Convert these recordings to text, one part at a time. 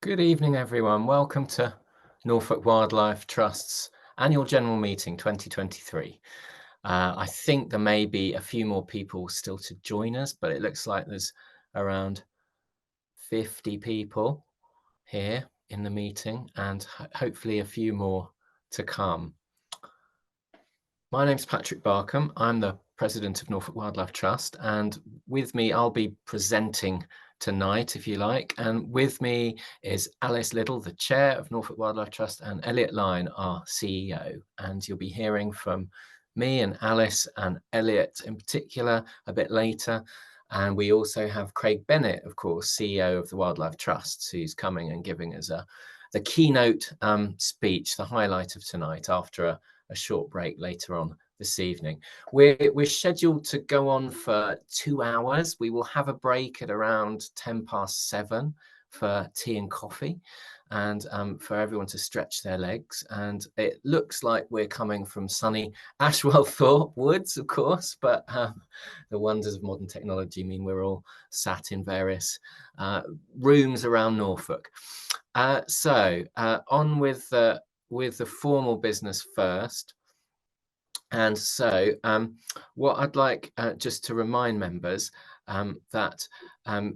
Good evening, everyone. Welcome to Norfolk Wildlife Trust's annual general meeting 2023. I think there may be a few more people still to join us, but it looks like there's around 50 people here in the meeting and hopefully a few more to come. My name's Patrick Barkham. I'm the president of Norfolk Wildlife Trust, and with me, I'll be presenting tonight, if you like. And with me is Alice Liddle, the chair of Norfolk Wildlife Trust, and Elliot Lyne, our CEO. And you'll be hearing from me and Alice and Elliot in particular a bit later. And we also have Craig Bennett, of course, CEO of the Wildlife Trust, who's coming and giving us the keynote speech, the highlight of tonight, after a short break later on this evening. We're scheduled to go on for 2 hours. We will have a break at around 7:10 for tea and coffee, and for everyone to stretch their legs. And it looks like we're coming from sunny Ashwell Woods, of course, but the wonders of modern technology mean we're all sat in various rooms around Norfolk. So on with the formal business first. And so what I'd like just to remind members that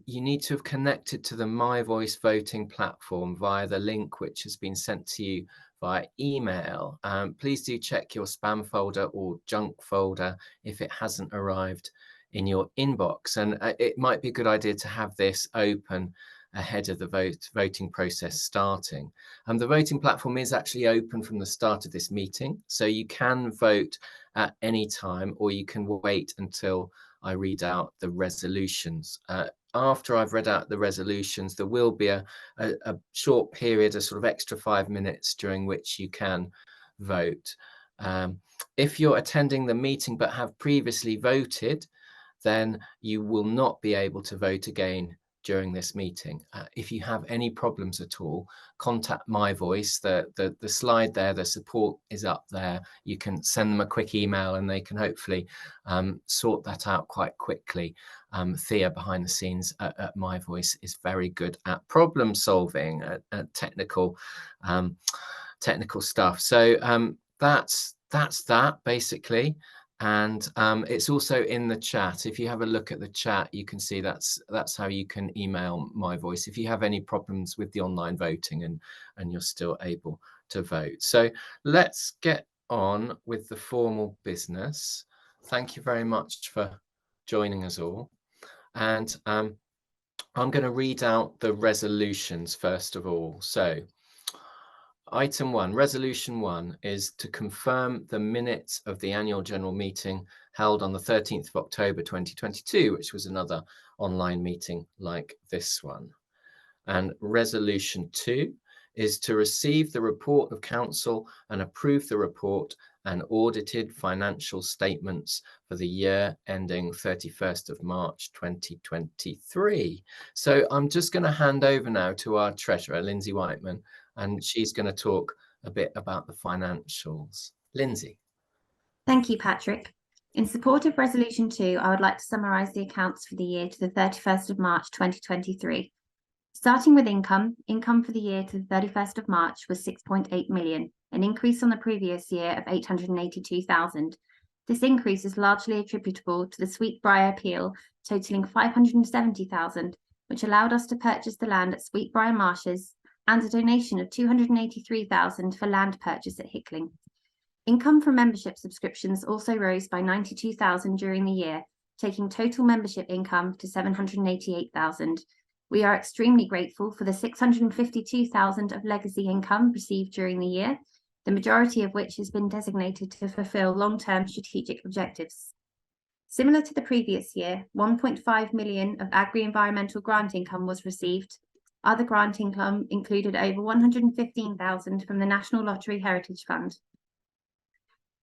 you need to have connected to the My Voice voting platform via the link which has been sent to you via email. Please do check your spam folder or junk folder if it hasn't arrived in your inbox. And it might be a good idea to have this open ahead of the voting process starting. The voting platform is actually open from the start of this meeting, so you can vote at any time, or you can wait until I read out the resolutions. After I've read out the resolutions, there will be a short period, a sort of extra 5 minutes during which you can vote. If you're attending the meeting but have previously voted, then you will not be able to vote again during this meeting. If you have any problems at all, contact My Voice. The slide there, the support is up there. You can send them a quick email and they can hopefully sort that out quite quickly. Thea behind the scenes at My Voice is very good at problem solving, at technical stuff. So that's that basically. And it's also in the chat. If you have a look at the chat, you can see that's how you can email My Voice if you have any problems with the online voting and you're still able to vote. So let's get on with the formal business. Thank you very much for joining us all. And I'm going to read out the resolutions first of all. So Item 1, Resolution 1, is to confirm the minutes of the annual general meeting held on the 13th of October 2022, which was another online meeting like this one. And Resolution 2 is to receive the report of council and approve the report and audited financial statements for the year ending 31st of March 2023. So I'm just going to hand over now to our treasurer, Lindsay Whiteman, and she's going to talk a bit about the financials. Lindsay. Thank you, Patrick. In support of Resolution 2, I would like to summarise the accounts for the year to the 31st of March 2023. Starting with income for the year to the 31st of March was 6.8 million, an increase on the previous year of 882,000. This increase is largely attributable to the Sweetbriar appeal, totalling 570,000, which allowed us to purchase the land at Sweetbriar Marshes, and a donation of 283,000 for land purchase at Hickling. Income from membership subscriptions also rose by 92,000 during the year, taking total membership income to 788,000. We are extremely grateful for the 652,000 of legacy income received during the year, the majority of which has been designated to fulfil long-term strategic objectives. Similar to the previous year, 1.5 million of agri-environmental grant income was received. Other grant income included over 115,000 from the National Lottery Heritage Fund.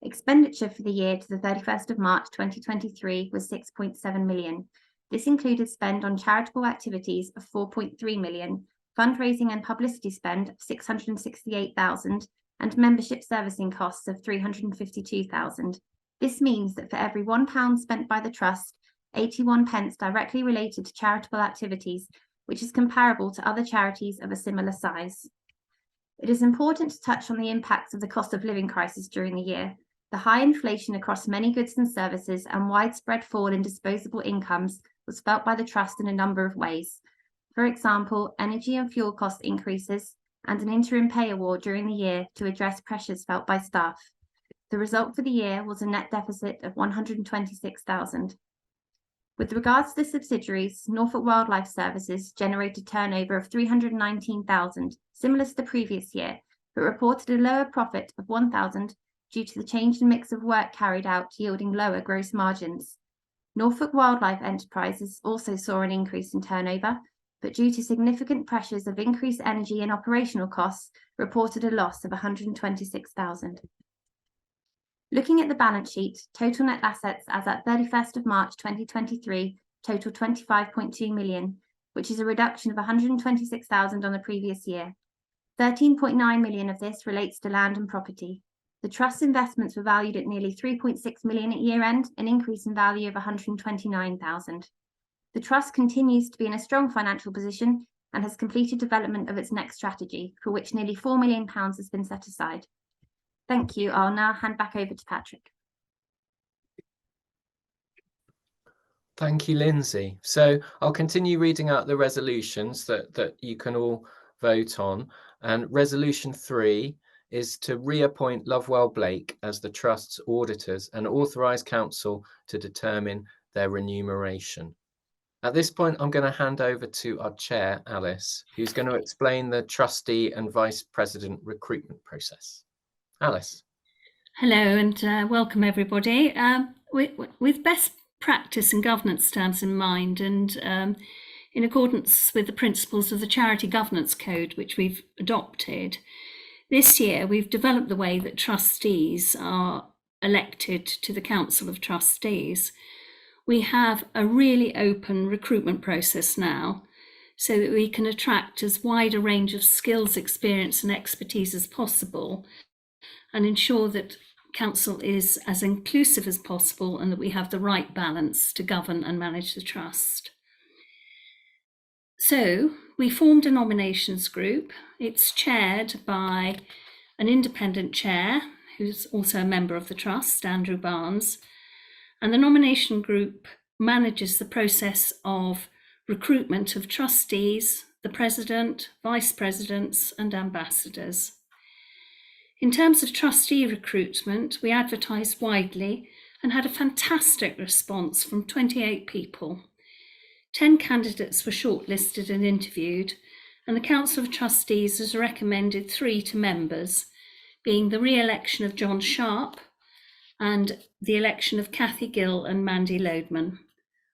Expenditure for the year to the 31st of March 2023 was 6.7 million. This included spend on charitable activities of 4.3 million, fundraising and publicity spend of 668,000, and membership servicing costs of 352,000. This means that for every £1 spent by the Trust, 81 pence directly related to charitable activities, which is comparable to other charities of a similar size. It is important to touch on the impacts of the cost of living crisis during the year. The high inflation across many goods and services and widespread fall in disposable incomes was felt by the Trust in a number of ways. For example, energy and fuel cost increases and an interim pay award during the year to address pressures felt by staff. The result for the year was a net deficit of £126,000. With regards to the subsidiaries, Norfolk Wildlife Services generated turnover of £319,000, similar to the previous year, but reported a lower profit of £1,000 due to the change in mix of work carried out, yielding lower gross margins. Norfolk Wildlife Enterprises also saw an increase in turnover, but due to significant pressures of increased energy and operational costs, reported a loss of £126,000. Looking at the balance sheet, total net assets as at 31st of March 2023 total £25.2 million, which is a reduction of £126,000 on the previous year. £13.9 million of this relates to land and property. The Trust's investments were valued at nearly £3.6 million at year end, an increase in value of £129,000. The Trust continues to be in a strong financial position and has completed development of its next strategy, for which nearly £4 million has been set aside. Thank you. I'll now hand back over to Patrick. Thank you, Lindsay. So I'll continue reading out the resolutions that you can all vote on. And resolution 3 is to reappoint Lovewell Blake as the Trust's auditors and authorise Council to determine their remuneration. At this point, I'm going to hand over to our chair, Alice, who's going to explain the trustee and vice president recruitment process. Alice. Hello and welcome everybody. With best practice and governance standards in mind, and in accordance with the principles of the Charity Governance Code, which we've adopted, this year we've developed the way that trustees are elected to the Council of Trustees. We have a really open recruitment process now, so that we can attract as wide a range of skills, experience and expertise as possible, and ensure that Council is as inclusive as possible and that we have the right balance to govern and manage the Trust. So we formed a nominations group. It's chaired by an independent chair, who's also a member of the Trust, Andrew Barnes, and the nomination group manages the process of recruitment of trustees, the president, vice presidents and ambassadors. In terms of trustee recruitment, we advertised widely and had a fantastic response from 28 people. 10 candidates were shortlisted and interviewed, and the Council of Trustees has recommended 3 to members, being the re-election of John Sharp and the election of Cathy Gill and Mandy Loadman,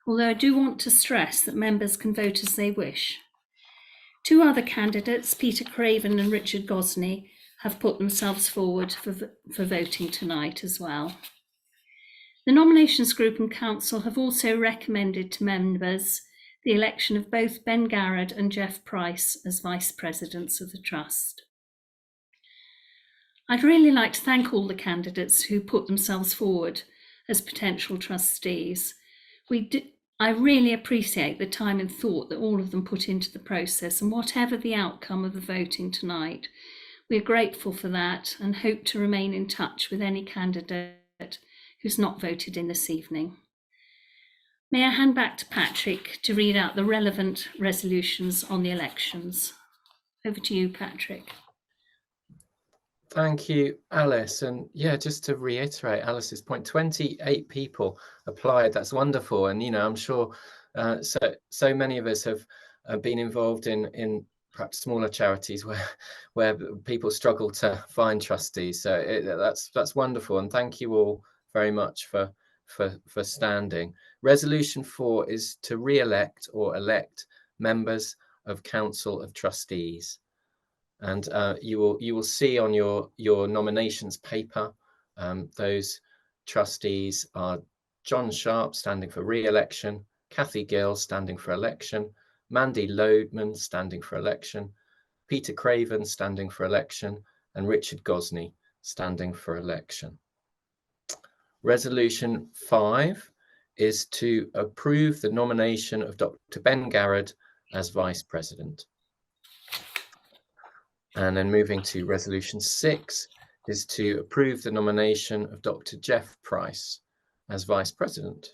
although I do want to stress that members can vote as they wish. 2 other candidates, Peter Craven and Richard Gosney, have put themselves forward for voting tonight as well. The nominations group and council have also recommended to members the election of both Ben Garrett and Jeff Price as vice presidents of the Trust. I'd really like to thank all the candidates who put themselves forward as potential trustees. I really appreciate the time and thought that all of them put into the process, and whatever the outcome of the voting tonight, we're grateful for that and hope to remain in touch with any candidate who's not voted in this evening. May I hand back to Patrick to read out the relevant resolutions on the elections. Over to you, Patrick. Thank you, Alice. And yeah, just to reiterate Alice's point, 28 people applied. That's wonderful. And, you know, I'm sure so many of us have been involved in perhaps smaller charities where people struggle to find trustees. So that's wonderful. And thank you all very much for standing. Resolution 4 is to re-elect or elect members of Council of Trustees. And you will see on your nominations paper, those trustees are John Sharp standing for re-election, Cathy Gill standing for election, Mandy Loadman standing for election, Peter Craven standing for election, and Richard Gosney standing for election. Resolution 5 is to approve the nomination of Dr. Ben Garrett as Vice President. And then moving to Resolution 6 is to approve the nomination of Dr. Jeff Price as Vice President.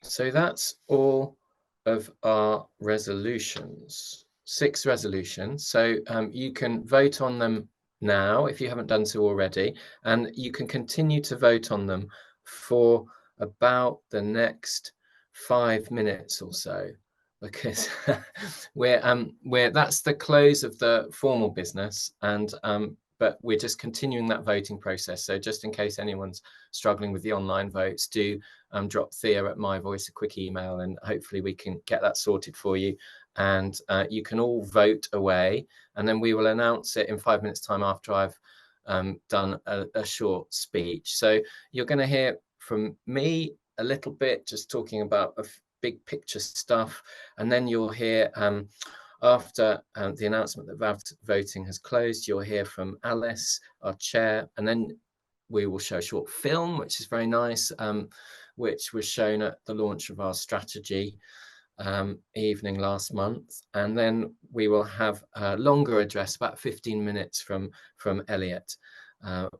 So that's all of our resolutions, 6 resolutions. So you can vote on them now if you haven't done so already, and you can continue to vote on them for about the next 5 minutes or so, because that's the close of the formal business, and but we're just continuing that voting process. So just in case anyone's struggling with the online votes, do drop Thea at My Voice a quick email, and hopefully we can get that sorted for you. And you can all vote away, and then we will announce it in 5 minutes time after I've done a short speech. So you're going to hear from me a little bit, just talking about big picture stuff, and then you'll hear after the announcement that voting has closed, you'll hear from Alice, our chair, and then we will show a short film, which is very nice, which was shown at the launch of our strategy evening last month. And then we will have a longer address, about 15 minutes from Elliot,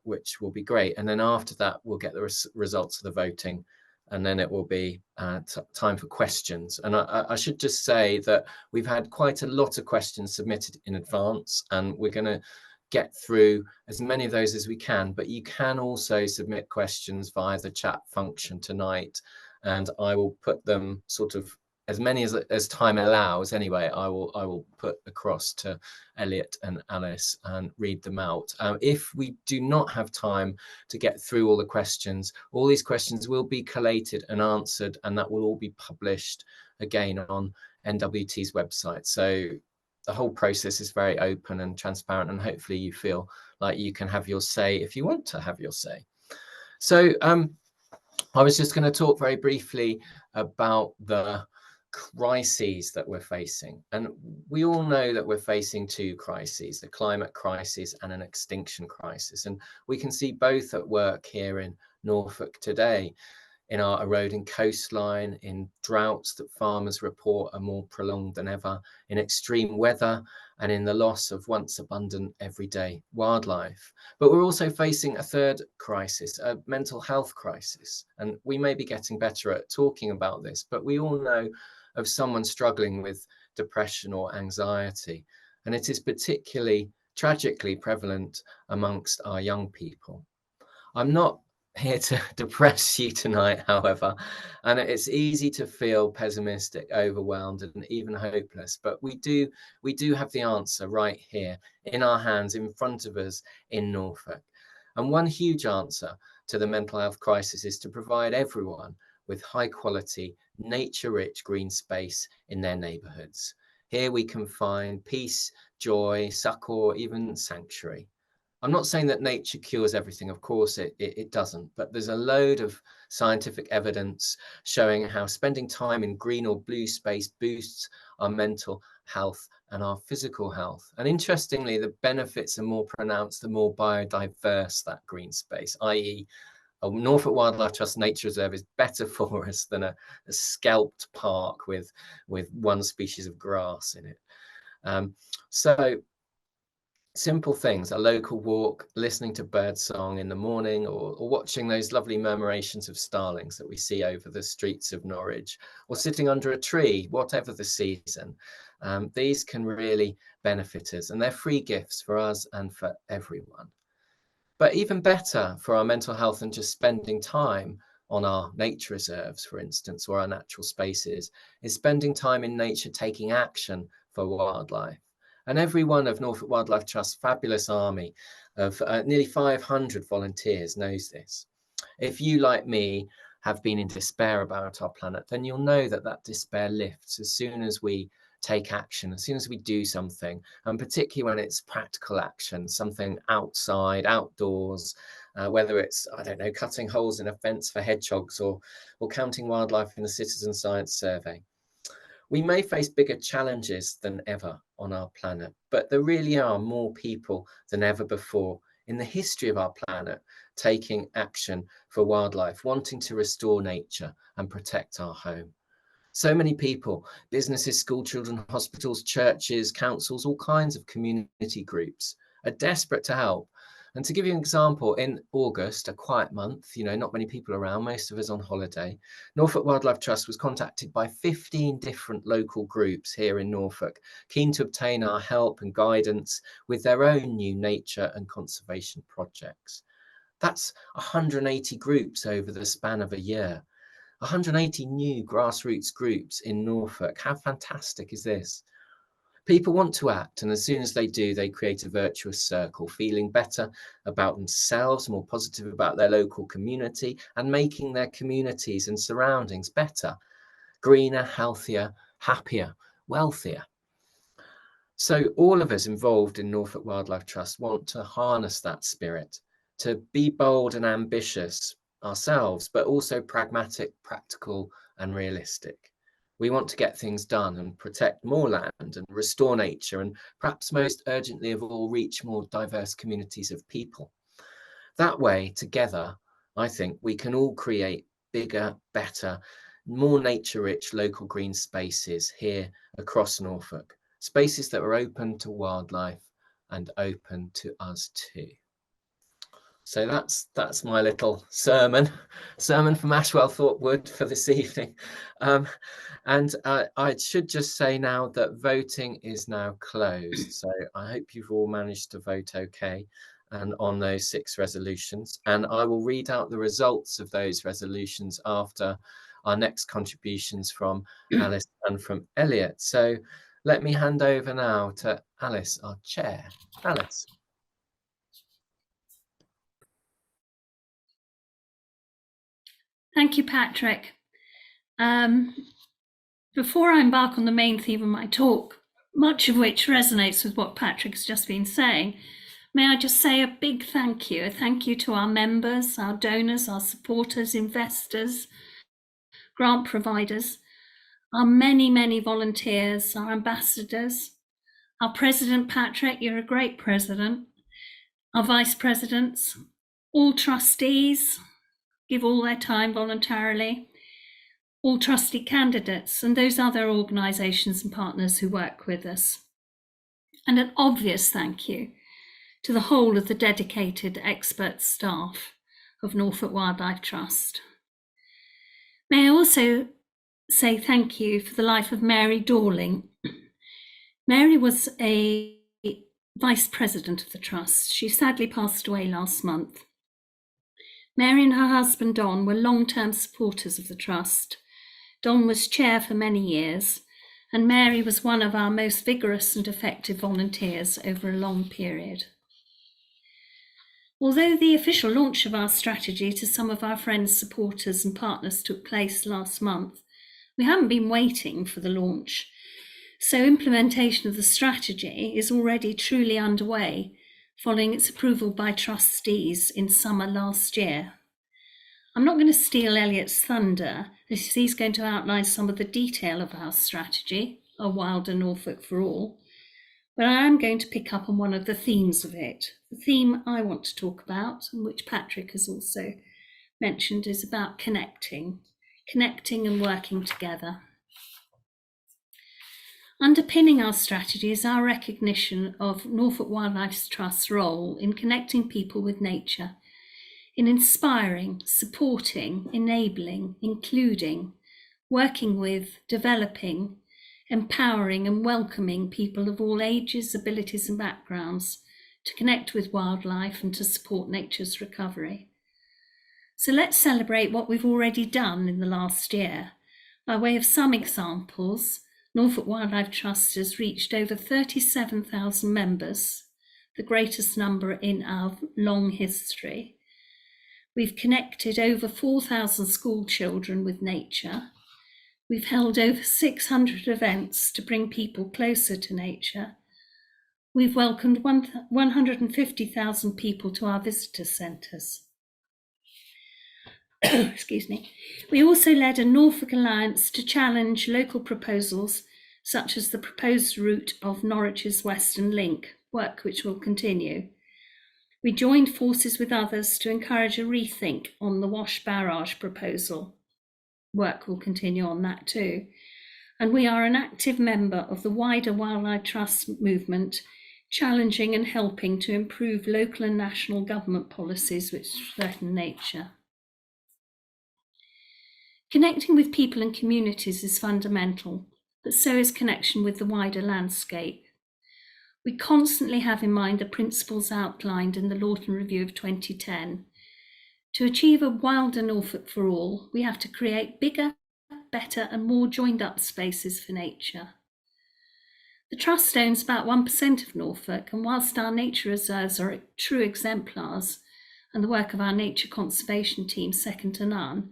which will be great. And then after that, we'll get the results of the voting, and then it will be time for questions. And I should just say that we've had quite a lot of questions submitted in advance, and we're going to get through as many of those as we can, but you can also submit questions via the chat function tonight, and I will put them sort of as many as time allows. Anyway, I will put across to Elliot and Alice and read them out. If we do not have time to get through all the questions, all these questions will be collated and answered, and that will all be published again on NWT's website. So the whole process is very open and transparent, and hopefully you feel like you can have your say if you want to have your say. So I was just going to talk very briefly about the crises that we're facing. And we all know that we're facing 2 crises, the climate crisis and an extinction crisis. And we can see both at work here in Norfolk today, in our eroding coastline, in droughts that farmers report are more prolonged than ever, in extreme weather, and in the loss of once abundant everyday wildlife. But we're also facing a 3rd crisis, a mental health crisis. And we may be getting better at talking about this, but we all know of someone struggling with depression or anxiety. And it is particularly tragically prevalent amongst our young people. I'm not here to depress you tonight, however, and it's easy to feel pessimistic, overwhelmed, and even hopeless, but we do have the answer right here in our hands, in front of us in Norfolk. And one huge answer to the mental health crisis is to provide everyone with high quality, nature-rich green space in their neighbourhoods. Here we can find peace, joy, succour, even sanctuary. I'm not saying that nature cures everything, of course it doesn't, but there's a load of scientific evidence showing how spending time in green or blue space boosts our mental health and our physical health. And interestingly, the benefits are more pronounced the more biodiverse that green space, i.e. a Norfolk Wildlife Trust Nature Reserve is better for us than a scalped park with one species of grass in it. So simple things, a local walk, listening to birdsong in the morning, or watching those lovely murmurations of starlings that we see over the streets of Norwich, or sitting under a tree, whatever the season. These can really benefit us, and they're free gifts for us and for everyone. But even better for our mental health than just spending time on our nature reserves, for instance, or our natural spaces, is spending time in nature taking action for wildlife. And every one of Norfolk Wildlife Trust's fabulous army of nearly 500 volunteers knows this. If you, like me, have been in despair about our planet, then you'll know that that despair lifts as soon as we take action, as soon as we do something, and particularly when it's practical action, something outside, outdoors, whether it's, I don't know, cutting holes in a fence for hedgehogs or counting wildlife in a citizen science survey. We may face bigger challenges than ever on our planet, but there really are more people than ever before in the history of our planet taking action for wildlife, wanting to restore nature and protect our home. So many people, businesses, school children, hospitals, churches, councils, all kinds of community groups are desperate to help. And to give you an example, in August, a quiet month, not many people around, most of us on holiday, Norfolk Wildlife Trust was contacted by 15 different local groups here in Norfolk, keen to obtain our help and guidance with their own new nature and conservation projects. That's 180 groups over the span of a year. 180 new grassroots groups in Norfolk. How fantastic is this? People want to act, and as soon as they do, they create a virtuous circle, feeling better about themselves, more positive about their local community, and making their communities and surroundings better, greener, healthier, happier, wealthier. So all of us involved in Norfolk Wildlife Trust want to harness that spirit, to be bold and ambitious ourselves, but also pragmatic, practical, and realistic. We want to get things done and protect more land and restore nature, and perhaps most urgently of all, reach more diverse communities of people. That way, together, I think we can all create bigger, better, more nature-rich local green spaces here across Norfolk, spaces that are open to wildlife and open to us too. So that's my little sermon from Ashwell Thorpe Wood for this evening. And I should just say now that voting is now closed. So I hope you've all managed to vote okay and on those 6 resolutions. And I will read out the results of those resolutions after our next contributions from Alice and from Elliot. So let me hand over now to Alice, our chair. Alice. Thank you, Patrick. Before I embark on the main theme of my talk, much of which resonates with what Patrick has just been saying, may I just say a big thank you. A thank you to our members, our donors, our supporters, investors, grant providers, our many, many volunteers, our ambassadors, our president, Patrick, you're a great president, our vice presidents, all trustees, give all their time voluntarily, all trustee candidates, and those other organisations and partners who work with us. And an obvious thank you to the whole of the dedicated expert staff of Norfolk Wildlife Trust. May I also say thank you for the life of Mary Dorling. Mary was a vice president of the Trust. She sadly passed away last month. Mary and her husband Don were long-term supporters of the Trust. Don was chair for many years, and Mary was one of our most vigorous and effective volunteers over a long period. Although the official launch of our strategy to some of our friends, supporters and partners took place last month, we haven't been waiting for the launch. So implementation of the strategy is already truly underway, following its approval by trustees in summer last year. I'm not going to steal Elliot's thunder, as he's going to outline some of the detail of our strategy, A Wilder Norfolk for All, but I am going to pick up on one of the themes of it. The theme I want to talk about, and which Patrick has also mentioned, is about connecting and working together. Underpinning our strategy is our recognition of Norfolk Wildlife Trust's role in connecting people with nature, in inspiring, supporting, enabling, including, working with, developing, empowering and welcoming people of all ages, abilities and backgrounds to connect with wildlife and to support nature's recovery. So let's celebrate what we've already done in the last year. By way of some examples, Norfolk Wildlife Trust has reached over 37,000 members, the greatest number in our long history. We've connected over 4,000 school children with nature. We've held over 600 events to bring people closer to nature. We've welcomed 150,000 people to our visitor centres. Excuse me. We also led a Norfolk Alliance to challenge local proposals, such as the proposed route of Norwich's Western Link, work which will continue. We joined forces with others to encourage a rethink on the Wash Barrage proposal. work will continue on that too. And we are an active member of the wider Wildlife Trust movement, challenging and helping to improve local and national government policies which threaten nature. Connecting with people and communities is fundamental, but so is connection with the wider landscape. We constantly have in mind the principles outlined in the Lawton Review of 2010. To achieve a wilder Norfolk for all, we have to create bigger, better and more joined up spaces for nature. The Trust owns about 1% of Norfolk, and whilst our nature reserves are true exemplars and the work of our nature conservation team second to none,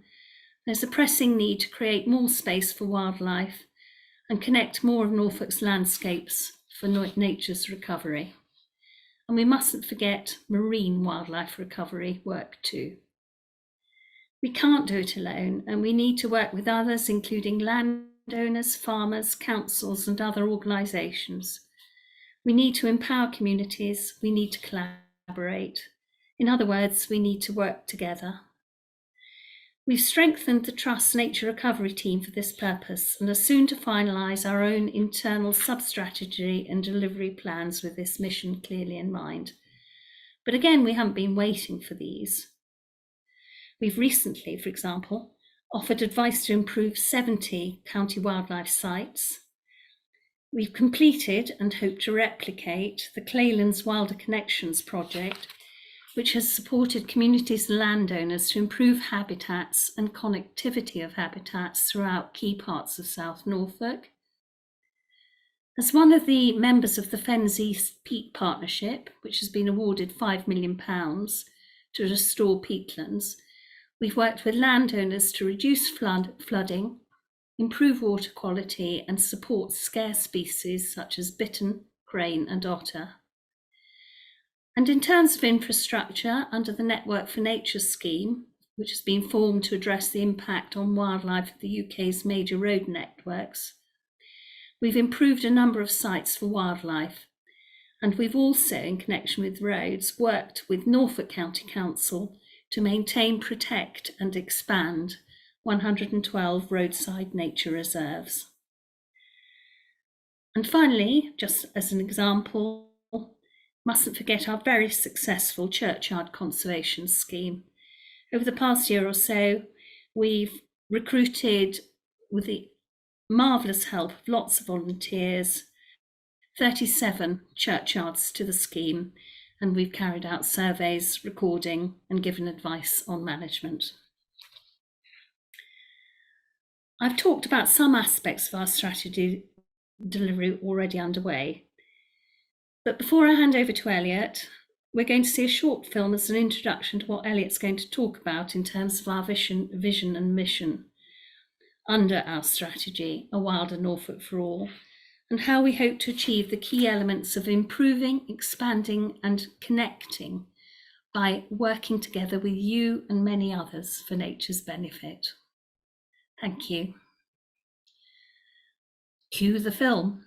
there's a pressing need to create more space for wildlife and connect more of Norfolk's landscapes for nature's recovery. And we mustn't forget marine wildlife recovery work too. We can't do it alone, and we need to work with others, including landowners, farmers, councils, and other organisations. We need to empower communities, we need to collaborate. In other words, we need to work together. We've strengthened the Trust's nature recovery team for this purpose and are soon to finalise our own internal sub-strategy and delivery plans with this mission clearly in mind. But again, we haven't been waiting for these. We've recently, for example, offered advice to improve 70 county wildlife sites. We've completed and hope to replicate the Claylands Wilder Connections project, which has supported communities and landowners to improve habitats and connectivity of habitats throughout key parts of South Norfolk. As one of the members of the Fens East Peat Partnership, which has been awarded £5 million to restore peatlands, we've worked with landowners to reduce flooding, improve water quality and support scarce species such as bittern, crane and otter. And in terms of infrastructure, under the Network for Nature scheme, which has been formed to address the impact on wildlife of the UK's major road networks, we've improved a number of sites for wildlife. And we've also, in connection with roads, worked with Norfolk County Council to maintain, protect and expand 112 roadside nature reserves. And finally, just as an example, mustn't forget our very successful churchyard conservation scheme. Over the past year or so, we've recruited, with the marvellous help of lots of volunteers, 37 churchyards to the scheme, and we've carried out surveys, recording and given advice on management. I've talked about some aspects of our strategy delivery already underway. But before I hand over to Elliot, we're going to see a short film as an introduction to what Elliot's going to talk about in terms of our vision and mission under our strategy, A Wilder Norfolk for All, and how we hope to achieve the key elements of improving, expanding and connecting by working together with you and many others for nature's benefit. Thank you. Cue the film.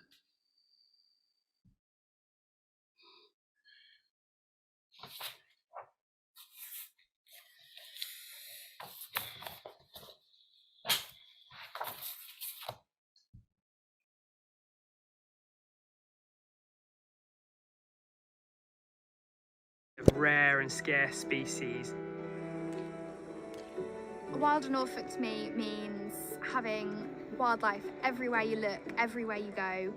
Of rare and scarce species. Wilder Norfolk to me means having wildlife everywhere you look, everywhere you go.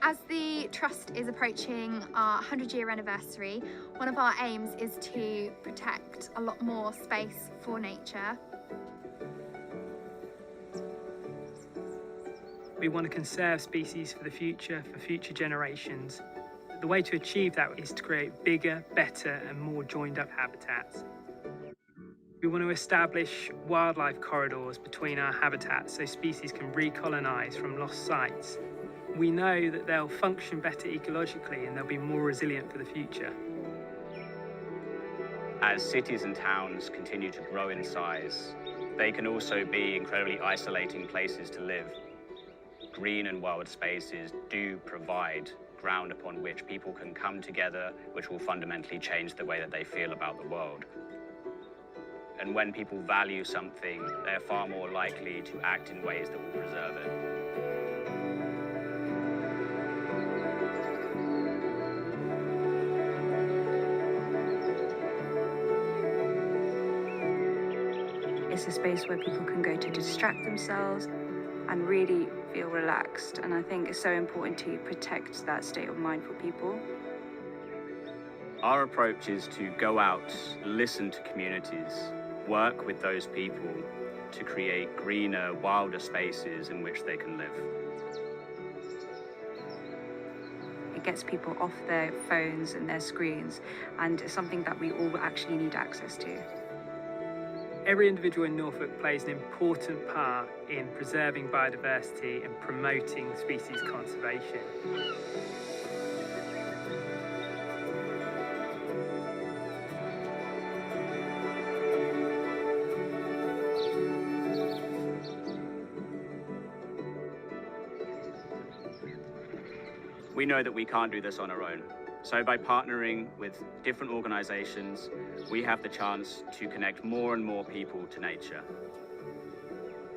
As the Trust is approaching our 100-year anniversary, one of our aims is to protect a lot more space for nature. We want to conserve species for the future, for future generations. The way to achieve that is to create bigger, better and more joined up habitats. We want to establish wildlife corridors between our habitats so species can recolonise from lost sites. We know that they'll function better ecologically and they'll be more resilient for the future. As cities and towns continue to grow in size, they can also be incredibly isolating places to live. Green and wild spaces do provide ground upon which people can come together, which will fundamentally change the way that they feel about the world. And when people value something, they're far more likely to act in ways that will preserve it. It's a space where people can go to distract themselves and really feel relaxed. And I think it's so important to protect that state of mind for people. Our approach is to go out, listen to communities, work with those people to create greener, wilder spaces in which they can live. It gets people off their phones and their screens, and it's something that we all actually need access to. Every individual in Norfolk plays an important part in preserving biodiversity and promoting species conservation. We know that we can't do this on our own. So by partnering with different organizations, we have the chance to connect more and more people to nature.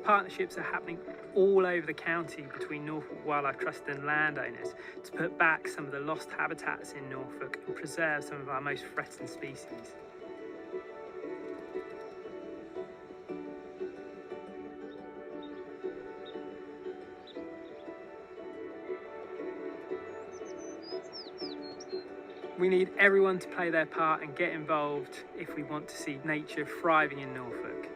Partnerships are happening all over the county between Norfolk Wildlife Trust and landowners to put back some of the lost habitats in Norfolk and preserve some of our most threatened species. We need everyone to play their part and get involved if we want to see nature thriving in Norfolk.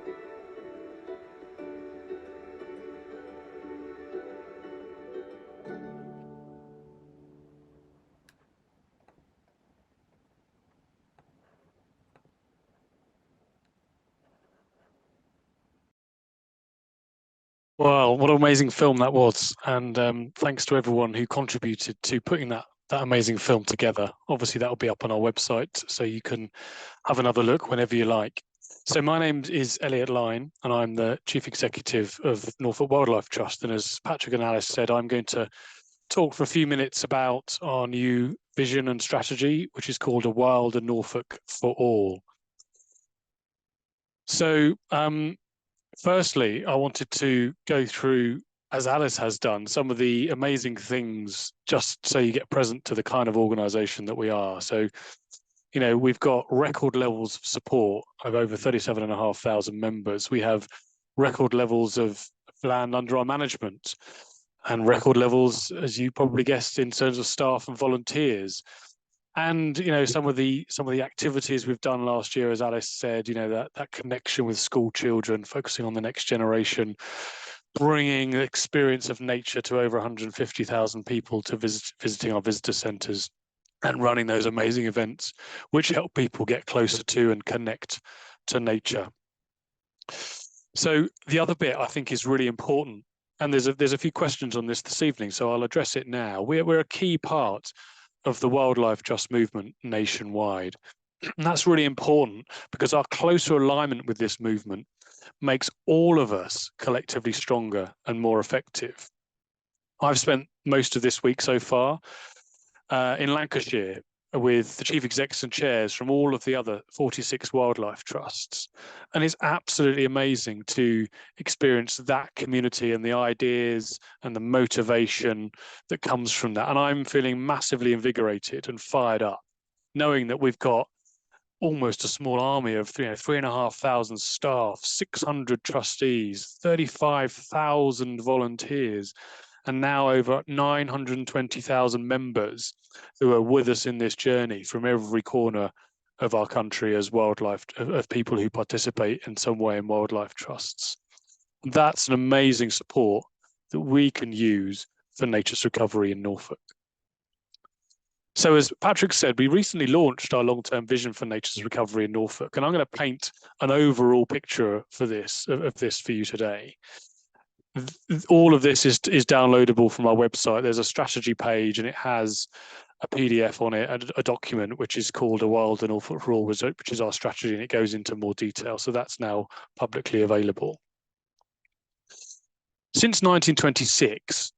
Well, what an amazing film that was. And thanks to everyone who contributed to putting that amazing film together. Obviously, that will be up on our website, so you can have another look whenever you like. So my name is Elliot Lyne, and I'm the Chief Executive of Norfolk Wildlife Trust. And as Patrick and Alice said, I'm going to talk for a few minutes about our new vision and strategy, which is called A Wilder Norfolk for All. So firstly, I wanted to go through, as Alice has done, some of the amazing things just so you get present to the kind of organisation that we are. So, you know, we've got record levels of support of over 37,500 members. We have record levels of land under our management and record levels, as you probably guessed, in terms of staff and volunteers. And, you know, some of the activities we've done last year, as Alice said, you know, that connection with school children, focusing on the next generation, bringing the experience of nature to over 150,000 people to visiting our visitor centres and running those amazing events, which help people get closer to and connect to nature. So the other bit I think is really important, and there's a few questions on this evening, so I'll address it now. We're a key part of the Wildlife Trust movement nationwide. And that's really important because our closer alignment with this movement makes all of us collectively stronger and more effective. I've spent most of this week so far in Lancashire with the chief execs and chairs from all of the other 46 wildlife trusts. And it's absolutely amazing to experience that community and the ideas and the motivation that comes from that. And I'm feeling massively invigorated and fired up, knowing that we've got almost a small army of 3,500 staff, 600 trustees, 35,000 volunteers, and now over 920,000 members who are with us in this journey from every corner of our country as wildlife, of people who participate in some way in wildlife trusts. That's an amazing support that we can use for nature's recovery in Norfolk. So as Patrick said, we recently launched our long-term vision for nature's recovery in Norfolk, and I'm going to paint an overall picture for this for you today. All of this is downloadable from our website. There's a strategy page and it has a PDF on it, a document which is called A Wilder Norfolk for All, which is our strategy, and it goes into more detail. So that's now publicly available. Since 1926,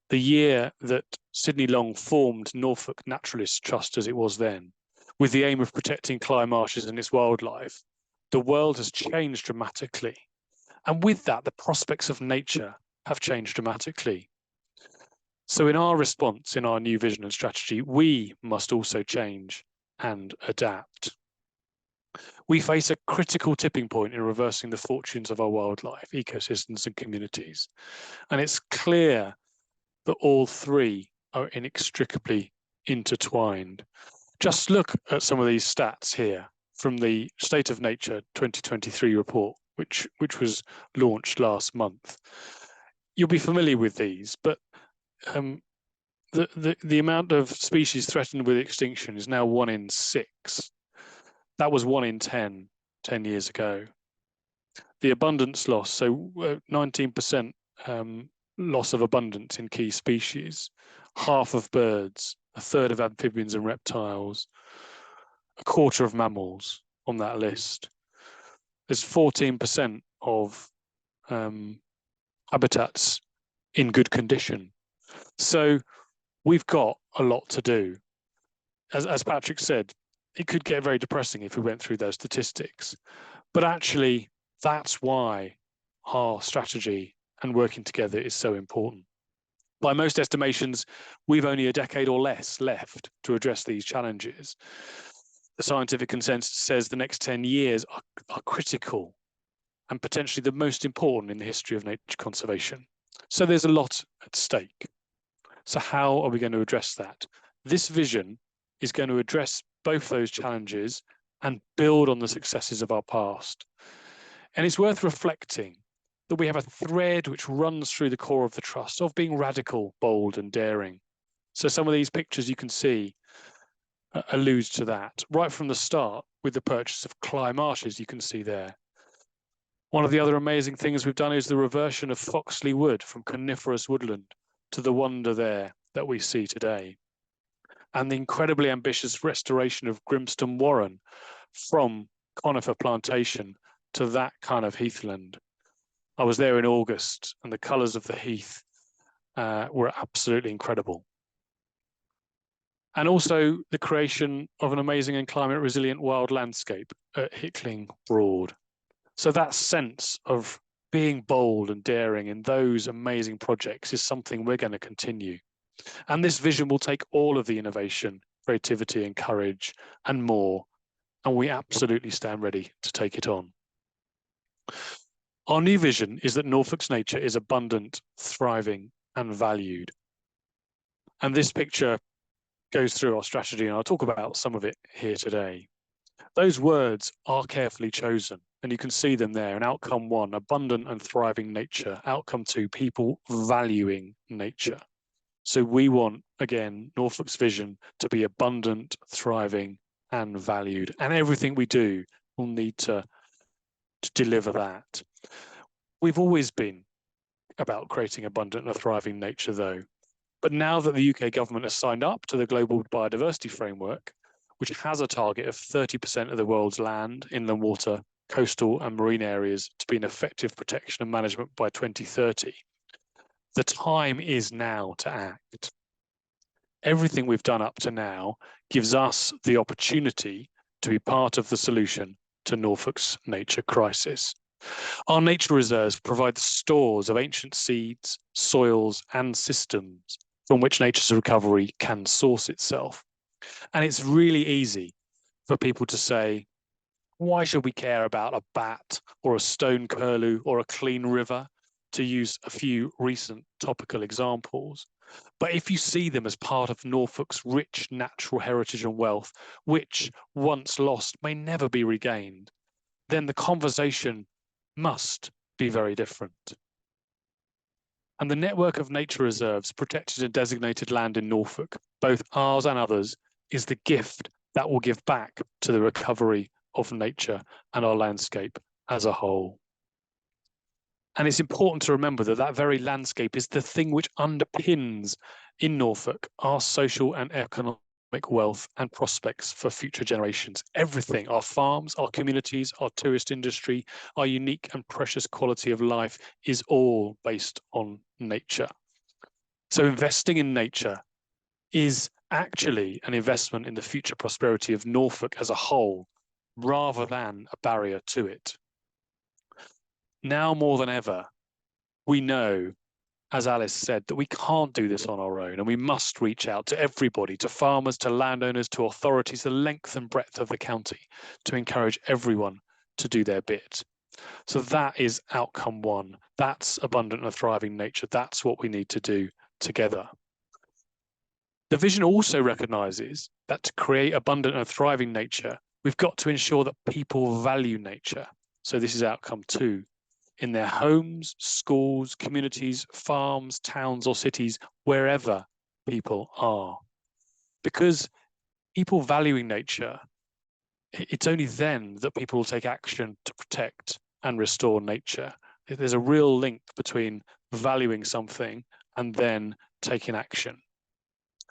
the year that Sidney Long formed Norfolk Naturalists Trust as it was then, with the aim of protecting Clyde Marshes and its wildlife, The world has changed dramatically. And with that, the prospects of nature have changed dramatically. So in our response, in our new vision and strategy, we must also change and adapt. We face a critical tipping point in reversing the fortunes of our wildlife, ecosystems and communities. And it's clear that all three are inextricably intertwined. Just look at some of these stats here from the State of Nature 2023 report, which was launched last month. You'll be familiar with these, but the amount of species threatened with extinction is now 1 in 6. That was 1 in 10 years ago. The abundance loss, so 19% loss of abundance in key species, half of birds, a third of amphibians and reptiles, a quarter of mammals on that list. There's 14% of habitats in good condition. So we've got a lot to do. As Patrick said, it could get very depressing if we went through those statistics. But actually, that's why our strategy and working together is so important. By most estimations, we've only a decade or less left to address these challenges. The scientific consensus says the next 10 years are critical and potentially the most important in the history of nature conservation. So there's a lot at stake. So how are we going to address that? This vision is going to address both those challenges and build on the successes of our past. And it's worth reflecting that we have a thread which runs through the core of the trust of being radical, bold and daring. So some of these pictures you can see allude to that. Right from the start with the purchase of Cly Marshes, you can see there. One of the other amazing things we've done is the reversion of Foxley Wood from coniferous woodland to the wonder there that we see today. And the incredibly ambitious restoration of Grimston Warren from conifer plantation to that kind of heathland. I was there in August and the colours of the heath were absolutely incredible. And also the creation of an amazing and climate resilient wild landscape at Hickling Broad. So that sense of being bold and daring in those amazing projects is something we're going to continue. And this vision will take all of the innovation, creativity and courage and more, and we absolutely stand ready to take it on. Our new vision is that Norfolk's nature is abundant, thriving and valued. And this picture goes through our strategy, and I'll talk about some of it here today. Those words are carefully chosen, and you can see them there. In outcome 1, abundant and thriving nature. Outcome 2, people valuing nature. So we want, again, Norfolk's vision to be abundant, thriving and valued. And everything we do will need to deliver that. We've always been about creating abundant and thriving nature, though. But now that the UK government has signed up to the Global Biodiversity Framework, which has a target of 30% of the world's land, inland water, coastal and marine areas to be in effective protection and management by 2030, the time is now to act. Everything we've done up to now gives us the opportunity to be part of the solution to Norfolk's nature crisis. Our nature reserves provide the stores of ancient seeds, soils and systems from which nature's recovery can source itself. And it's really easy for people to say, why should we care about a bat or a stone curlew or a clean river, to use a few recent topical examples? But if you see them as part of Norfolk's rich natural heritage and wealth, which once lost may never be regained, then the conversation must be very different. And the network of nature reserves, protected and designated land in Norfolk, both ours and others, is the gift that will give back to the recovery of nature and our landscape as a whole. And it's important to remember that that very landscape is the thing which underpins in Norfolk our social and economic wealth and prospects for future generations. Everything, our farms, our communities, our tourist industry, our unique and precious quality of life is all based on nature. So investing in nature is actually an investment in the future prosperity of Norfolk as a whole, rather than a barrier to it. Now more than ever, we know, as Alice said, that we can't do this on our own, and we must reach out to everybody, to farmers, to landowners, to authorities, the length and breadth of the county, to encourage everyone to do their bit. So that is outcome one. That's abundant and thriving nature. That's what we need to do together. The vision also recognises that to create abundant and thriving nature, we've got to ensure that people value nature. So this is outcome two. In their homes, schools, communities, farms, towns or cities, wherever people are. Because people valuing nature, it's only then that people will take action to protect and restore nature. There's a real link between valuing something and then taking action.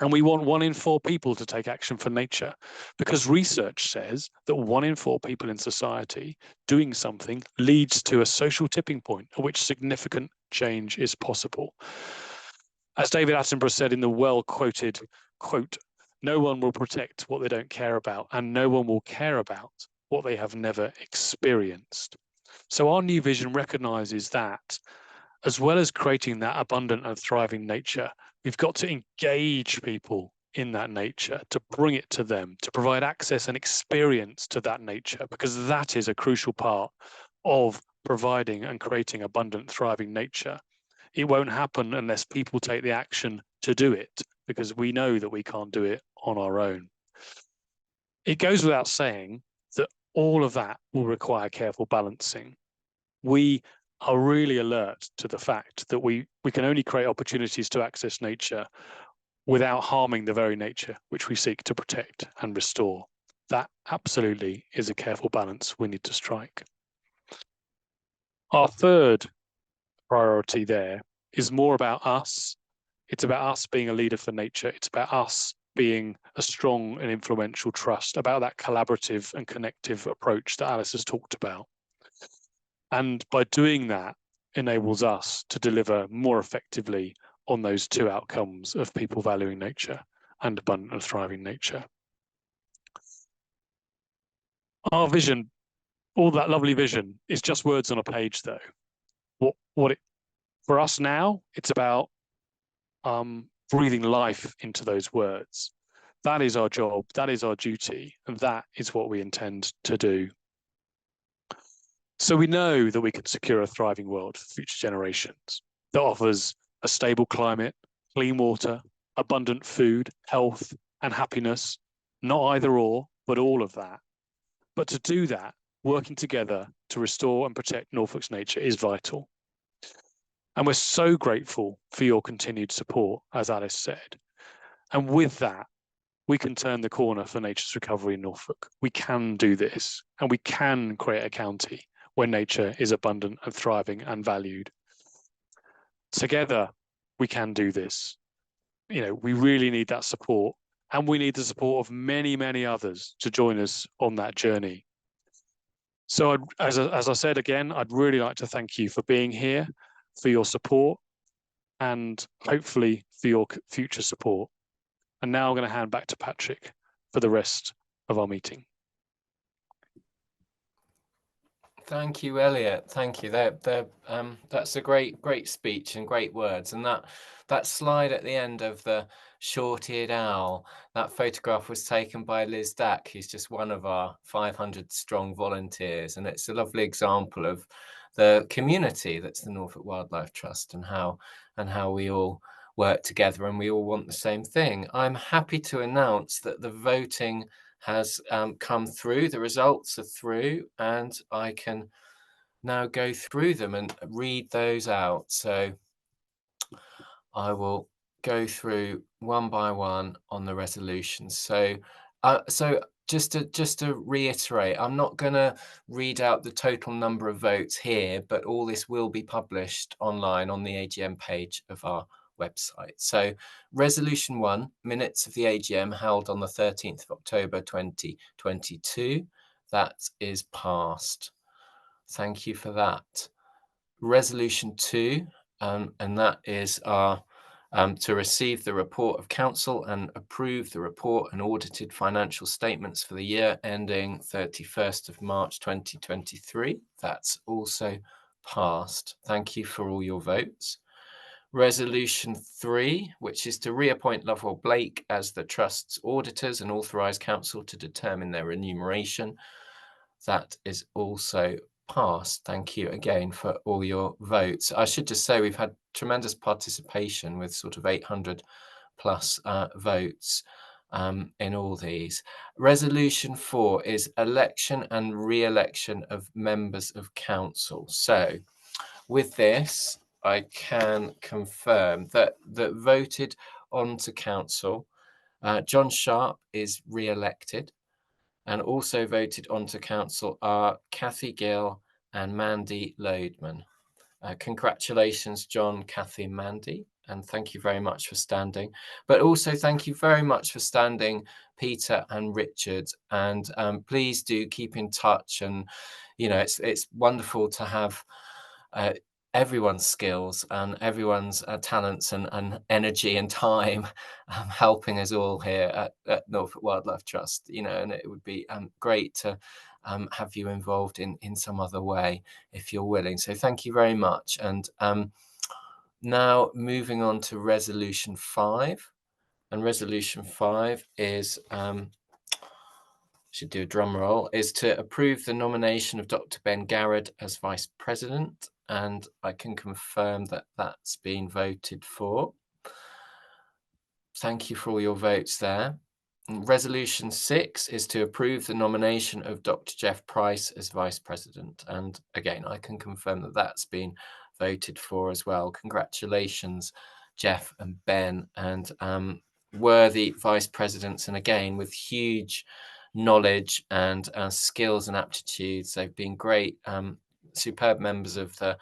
And we want 1 in 4 people to take action for nature, because research says that 1 in 4 people in society doing something leads to a social tipping point at which significant change is possible. As David Attenborough said in the well-quoted quote, "No one will protect what they don't care about, and no one will care about what they have never experienced." So our new vision recognizes that, as well as creating that abundant and thriving nature, we've got to engage people in that nature, to bring it to them, to provide access and experience to that nature, because that is a crucial part of providing and creating abundant, thriving nature. It won't happen unless people take the action to do it, because we know that we can't do it on our own. It goes without saying that all of that will require careful balancing. We are really alert to the fact that we can only create opportunities to access nature without harming the very nature which we seek to protect and restore. That absolutely is a careful balance we need to strike. Our third priority there is more about us. It's about us being a leader for nature. It's about us being a strong and influential trust, about that collaborative and connective approach that Alice has talked about. And by doing that, enables us to deliver more effectively on those two outcomes of people valuing nature and abundant and thriving nature. Our vision, all that lovely vision, is just words on a page, though. For us now, it's about breathing life into those words. That is our job, that is our duty, and that is what we intend to do. So we know that we can secure a thriving world for future generations that offers a stable climate, clean water, abundant food, health, and happiness, not either or, but all of that. But to do that, working together to restore and protect Norfolk's nature is vital. And we're so grateful for your continued support, as Alice said. And with that, we can turn the corner for nature's recovery in Norfolk. We can do this, and we can create a county where nature is abundant and thriving and valued. Together, we can do this. You know, we really need that support, and we need the support of many, many others to join us on that journey. So as I said again, I'd really like to thank you for being here, for your support, and hopefully for your future support. And now I'm going to hand back to Patrick for the rest of our meeting. Thank you, Elliot. Thank you. That's a great speech and great words. And that slide at the end of the short-eared owl, that photograph was taken by Liz Dack, who's just one of our 500 strong volunteers. And it's a lovely example of the community that's the Norfolk Wildlife Trust, and how we all work together, and we all want the same thing. I'm happy to announce that the voting has come through. The results are through, and I can now go through them and read those out. So I will go through one by one on the resolutions. So just to reiterate, I'm not going to read out the total number of votes here, but all this will be published online on the AGM page of our website. So resolution 1, minutes of the AGM held on the 13th of October 2022, that is passed. Thank you for that. Resolution 2, and that is our to receive the report of council and approve the report and audited financial statements for the year ending 31st of March 2023. That's also passed. Thank you for all your votes. Resolution 3, which is to reappoint Lovewell Blake as the Trust's auditors and authorise council to determine their remuneration. That is also passed. Thank you again for all your votes. I should just say we've had tremendous participation with sort of 800 plus votes in all these. Resolution 4 is election and re-election of members of council. So with this, I can confirm that voted onto council, John Sharp is re-elected, and also voted onto council are Kathy Gill and Mandy Loadman. Congratulations, John, Kathy, and Mandy, and thank you very much for standing. But also thank you very much for standing, Peter and Richard. And please do keep in touch. And it's wonderful to have everyone's skills and everyone's talents and energy and time helping us all here at Norfolk Wildlife Trust, and it would be great to have you involved in some other way if you're willing. So thank you very much. And now moving on to resolution 5. And resolution 5 is should do a drum roll, is to approve the nomination of Dr. Ben Garrett as Vice President, and I can confirm that that's been voted for. Thank you for all your votes there. Resolution 6 is to approve the nomination of Dr. Jeff Price as Vice President, and again, I can confirm that that's been voted for as well. Congratulations, Jeff and Ben, and worthy Vice Presidents, and again, with huge knowledge and skills and aptitudes. They've been great, superb members of the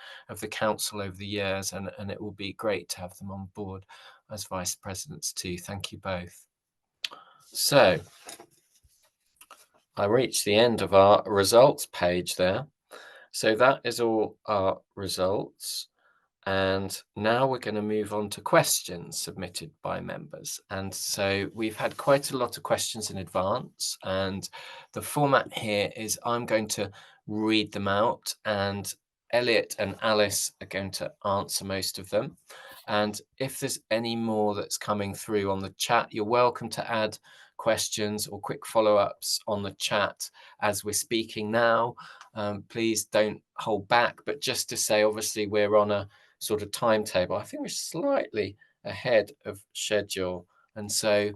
council over the years, and it will be great to have them on board as vice presidents too. Thank you both. So I reached the end of our results page there. So that is all our results. And now we're going to move on to questions submitted by members. And so we've had quite a lot of questions in advance. And the format here is I'm going to read them out, and Elliot and Alice are going to answer most of them. And if there's any more that's coming through on the chat, you're welcome to add questions or quick follow-ups on the chat as we're speaking now. Please don't hold back, but just to say, obviously, we're on a sort of timetable. I think we're slightly ahead of schedule, and so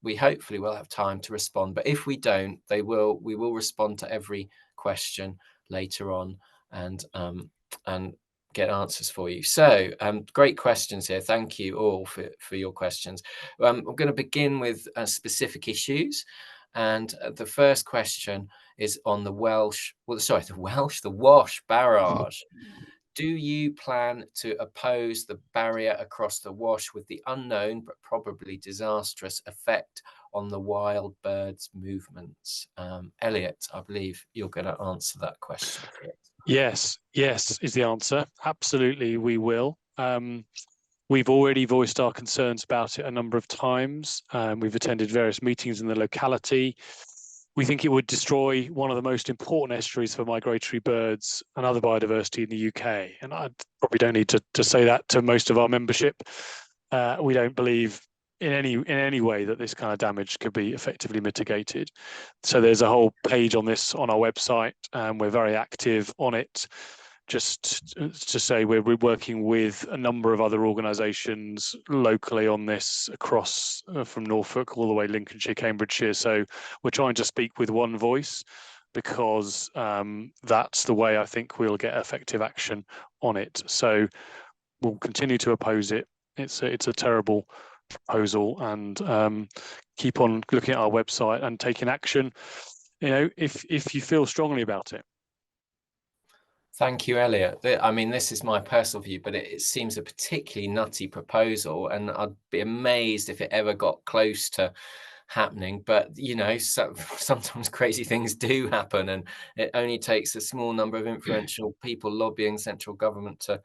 we hopefully will have time to respond. But if we don't, we will respond to every question later on and get answers for you. So great questions here. Thank you all for your questions. I'm going to begin with specific issues, and the first question is on the Wash barrage. Do you plan to oppose the barrier across the Wash with the unknown but probably disastrous effect on the wild birds' movements? Elliot, I believe you're going to answer that question. Yes is the answer. Absolutely, we will. We've already voiced our concerns about it a number of times. We've attended various meetings in the locality. We think it would destroy one of the most important estuaries for migratory birds and other biodiversity in the UK. And I probably don't need to say that to most of our membership. We don't believe in any way that this kind of damage could be effectively mitigated. So there's a whole page on this on our website, and we're very active on it. Just to say, we're working with a number of other organisations locally on this across from Norfolk all the way Lincolnshire, Cambridgeshire. So we're trying to speak with one voice, because that's the way I think we'll get effective action on it. So we'll continue to oppose it. It's a terrible proposal, and keep on looking at our website and taking action, if you feel strongly about it. Thank you, Elliot. I mean, this is my personal view, but it seems a particularly nutty proposal, and I'd be amazed if it ever got close to happening. But sometimes crazy things do happen, and it only takes a small number of influential people lobbying central government to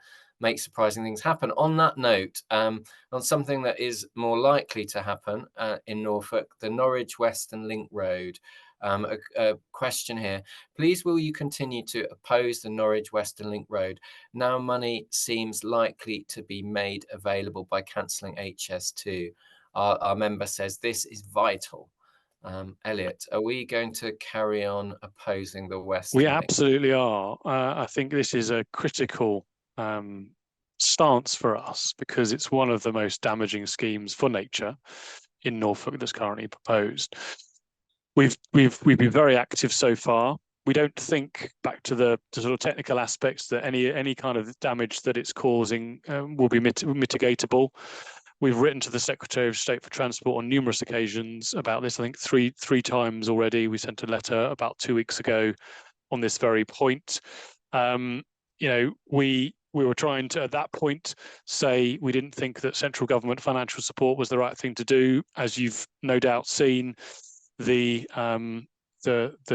make surprising things happen. On that note, on something that is more likely to happen in Norfolk, the Norwich Western Link Road. A question here. Please, will you continue to oppose the Norwich Western Link Road? Now money seems likely to be made available by cancelling HS2. Our member says this is vital. Elliot, are we going to carry on opposing the Western We Link? absolutely are. I think this is a critical stance for us because it's one of the most damaging schemes for nature in Norfolk that's currently proposed. We've been very active so far. We don't think, back to the sort of technical aspects, that any kind of damage that it's causing will be mitigatable. We've written to the Secretary of State for Transport on numerous occasions about this. I think three times already. We sent a letter about 2 weeks ago on this very point. We were trying to, at that point, say we didn't think that central government financial support was the right thing to do. As you've no doubt seen, the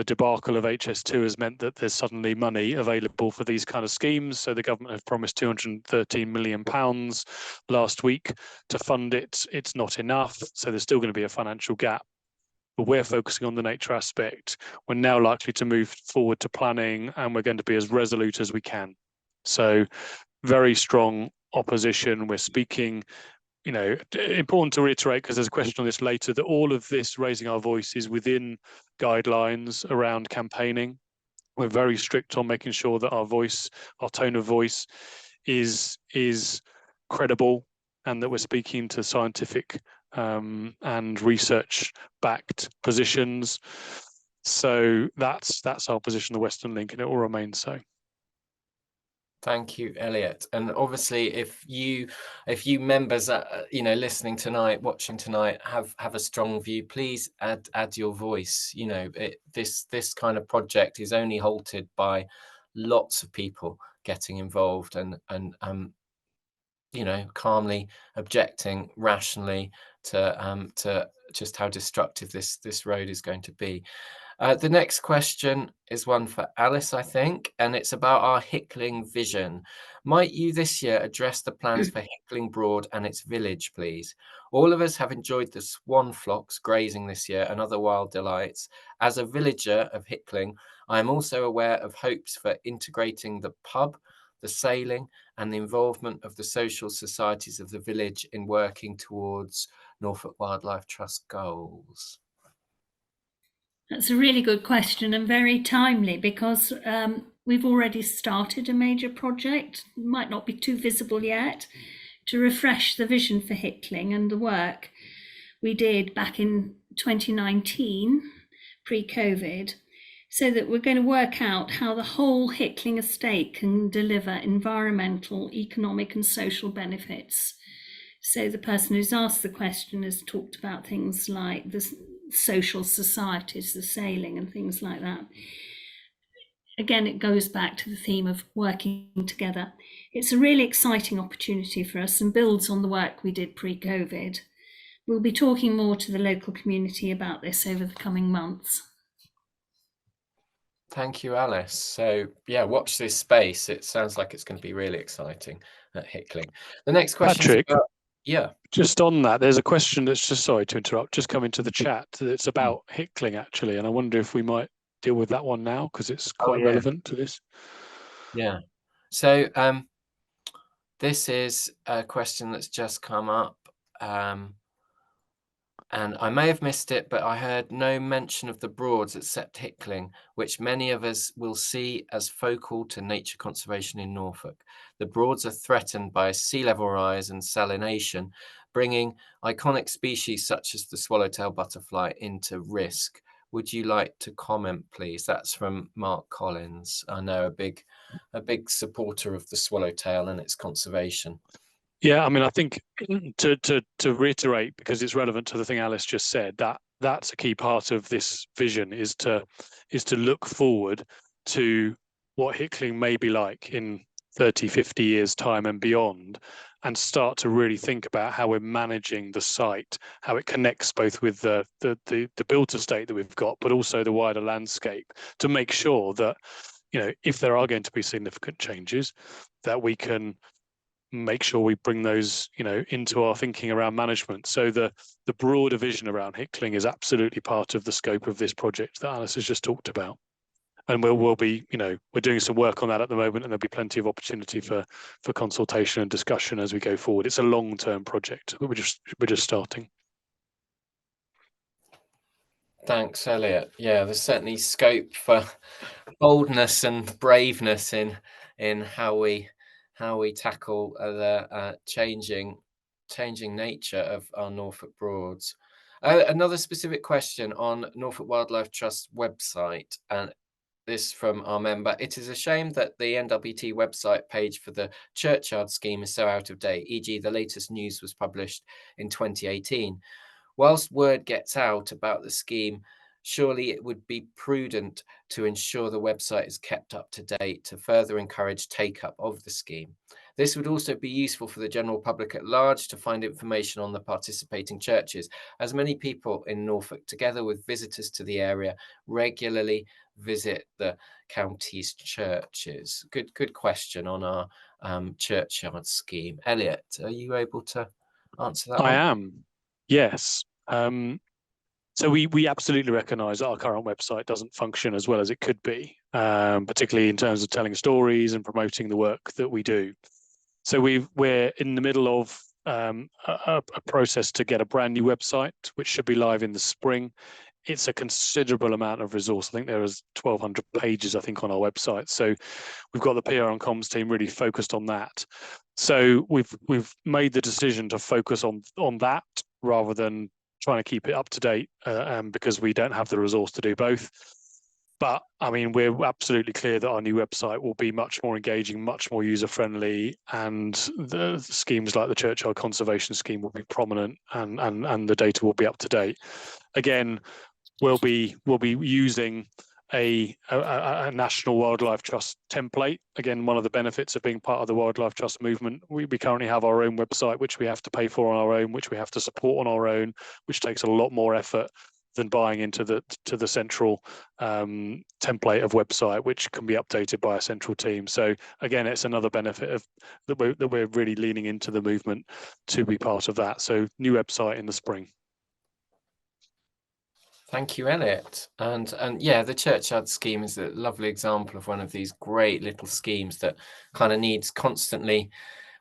debacle of HS2 has meant that there's suddenly money available for these kind of schemes. So the government have promised £213 million last week to fund it. It's not enough. So there's still going to be a financial gap. But we're focusing on the nature aspect. We're now likely to move forward to planning, and we're going to be as resolute as we can. So very strong opposition. We're speaking. Important to reiterate, because there's a question on this later, that all of this raising our voice is within guidelines around campaigning. We're very strict on making sure that our tone of voice is credible, and that we're speaking to scientific and research-backed positions. So that's our position, the Western Link, and it will remain so. Thank you, Elliot. And obviously, if you members, listening tonight, watching tonight, have a strong view, please add your voice. This kind of project is only halted by lots of people getting involved and calmly objecting rationally to just how destructive this road is going to be. The next question is one for Alice, I think, and it's about our Hickling vision. Might you this year address the plans for Hickling Broad and its village, please? All of us have enjoyed the swan flocks grazing this year and other wild delights. As a villager of Hickling, I am also aware of hopes for integrating the pub, the sailing, and the involvement of the social societies of the village in working towards Norfolk Wildlife Trust goals. That's a really good question and very timely, because we've already started a major project, might not be too visible yet, to refresh the vision for Hickling and the work we did back in 2019, pre-COVID, so that we're going to work out how the whole Hickling estate can deliver environmental, economic and social benefits. So the person who's asked the question has talked about things like the social societies, the sailing and things like that. Again, it goes back to the theme of working together. It's a really exciting opportunity for us and builds on the work we did pre-COVID. We'll be talking more to the local community about this over the coming months. Thank you, Alice. So yeah, watch this space. It sounds like it's going to be really exciting at Hickling. The next question, Patrick, yeah. Just on that, there's a question that's just, sorry to interrupt, just come into the chat. It's about Hickling actually, and I wonder if we might deal with that one now, because it's quite relevant to this. Yeah. So this is a question that's just come up. And I may have missed it, but I heard no mention of the Broads except Hickling, which many of us will see as focal to nature conservation in Norfolk. The Broads are threatened by sea level rise and salination, bringing iconic species such as the swallowtail butterfly into risk. Would you like to comment, please? That's from Mark Collins. I know a big supporter of the swallowtail and its conservation. Yeah, I mean, I think to reiterate, because it's relevant to the thing Alice just said, that's a key part of this vision is to look forward to what Hickling may be like in 30, 50 years' time and beyond, and start to really think about how we're managing the site, how it connects both with the built estate that we've got, but also the wider landscape, to make sure that, if there are going to be significant changes, that we can make sure we bring those, into our thinking around management. So the broader vision around Hickling is absolutely part of the scope of this project that Alice has just talked about. And we'll be, we're doing some work on that at the moment, and there'll be plenty of opportunity for consultation and discussion as we go forward. It's a long-term project, but we're just starting. Thanks, Elliot. Yeah, there's certainly scope for boldness and braveness in how we tackle the changing nature of our Norfolk Broads. Another specific question on Norfolk Wildlife Trust website, and this from our member. It is a shame that the NWT website page for the churchyard scheme is so out of date, e.g. the latest news was published in 2018. Whilst word gets out about the scheme, surely it would be prudent to ensure the website is kept up to date to further encourage take-up of the scheme. This would also be useful for the general public at large to find information on the participating churches, as many people in Norfolk, together with visitors to the area, regularly visit the county's churches. Good question on our churchyard scheme. Elliot, are you able to answer that one? I am, yes. So we absolutely recognise that our current website doesn't function as well as it could be, particularly in terms of telling stories and promoting the work that we do. So we're in the middle of a process to get a brand new website, which should be live in the spring. It's a considerable amount of resource. I think there is 1,200 pages, I think, on our website. So we've got the PR and comms team really focused on that. So we've made the decision to focus on that rather than trying to keep it up to date, because we don't have the resource to do both. But I mean, we're absolutely clear that our new website will be much more engaging, much more user-friendly, and the schemes like the churchyard conservation scheme will be prominent, and the data will be up to date. Again, we'll be using a National Wildlife Trust template. Again, one of the benefits of being part of the Wildlife Trust movement, we currently have our own website, which we have to pay for on our own, which we have to support on our own, which takes a lot more effort than buying into the central template of website, which can be updated by a central team. So again, it's another benefit of that we're really leaning into the movement to be part of that. So new website in the spring. Thank you, Elliot. And yeah, the churchyard scheme is a lovely example of one of these great little schemes that kind of needs constantly.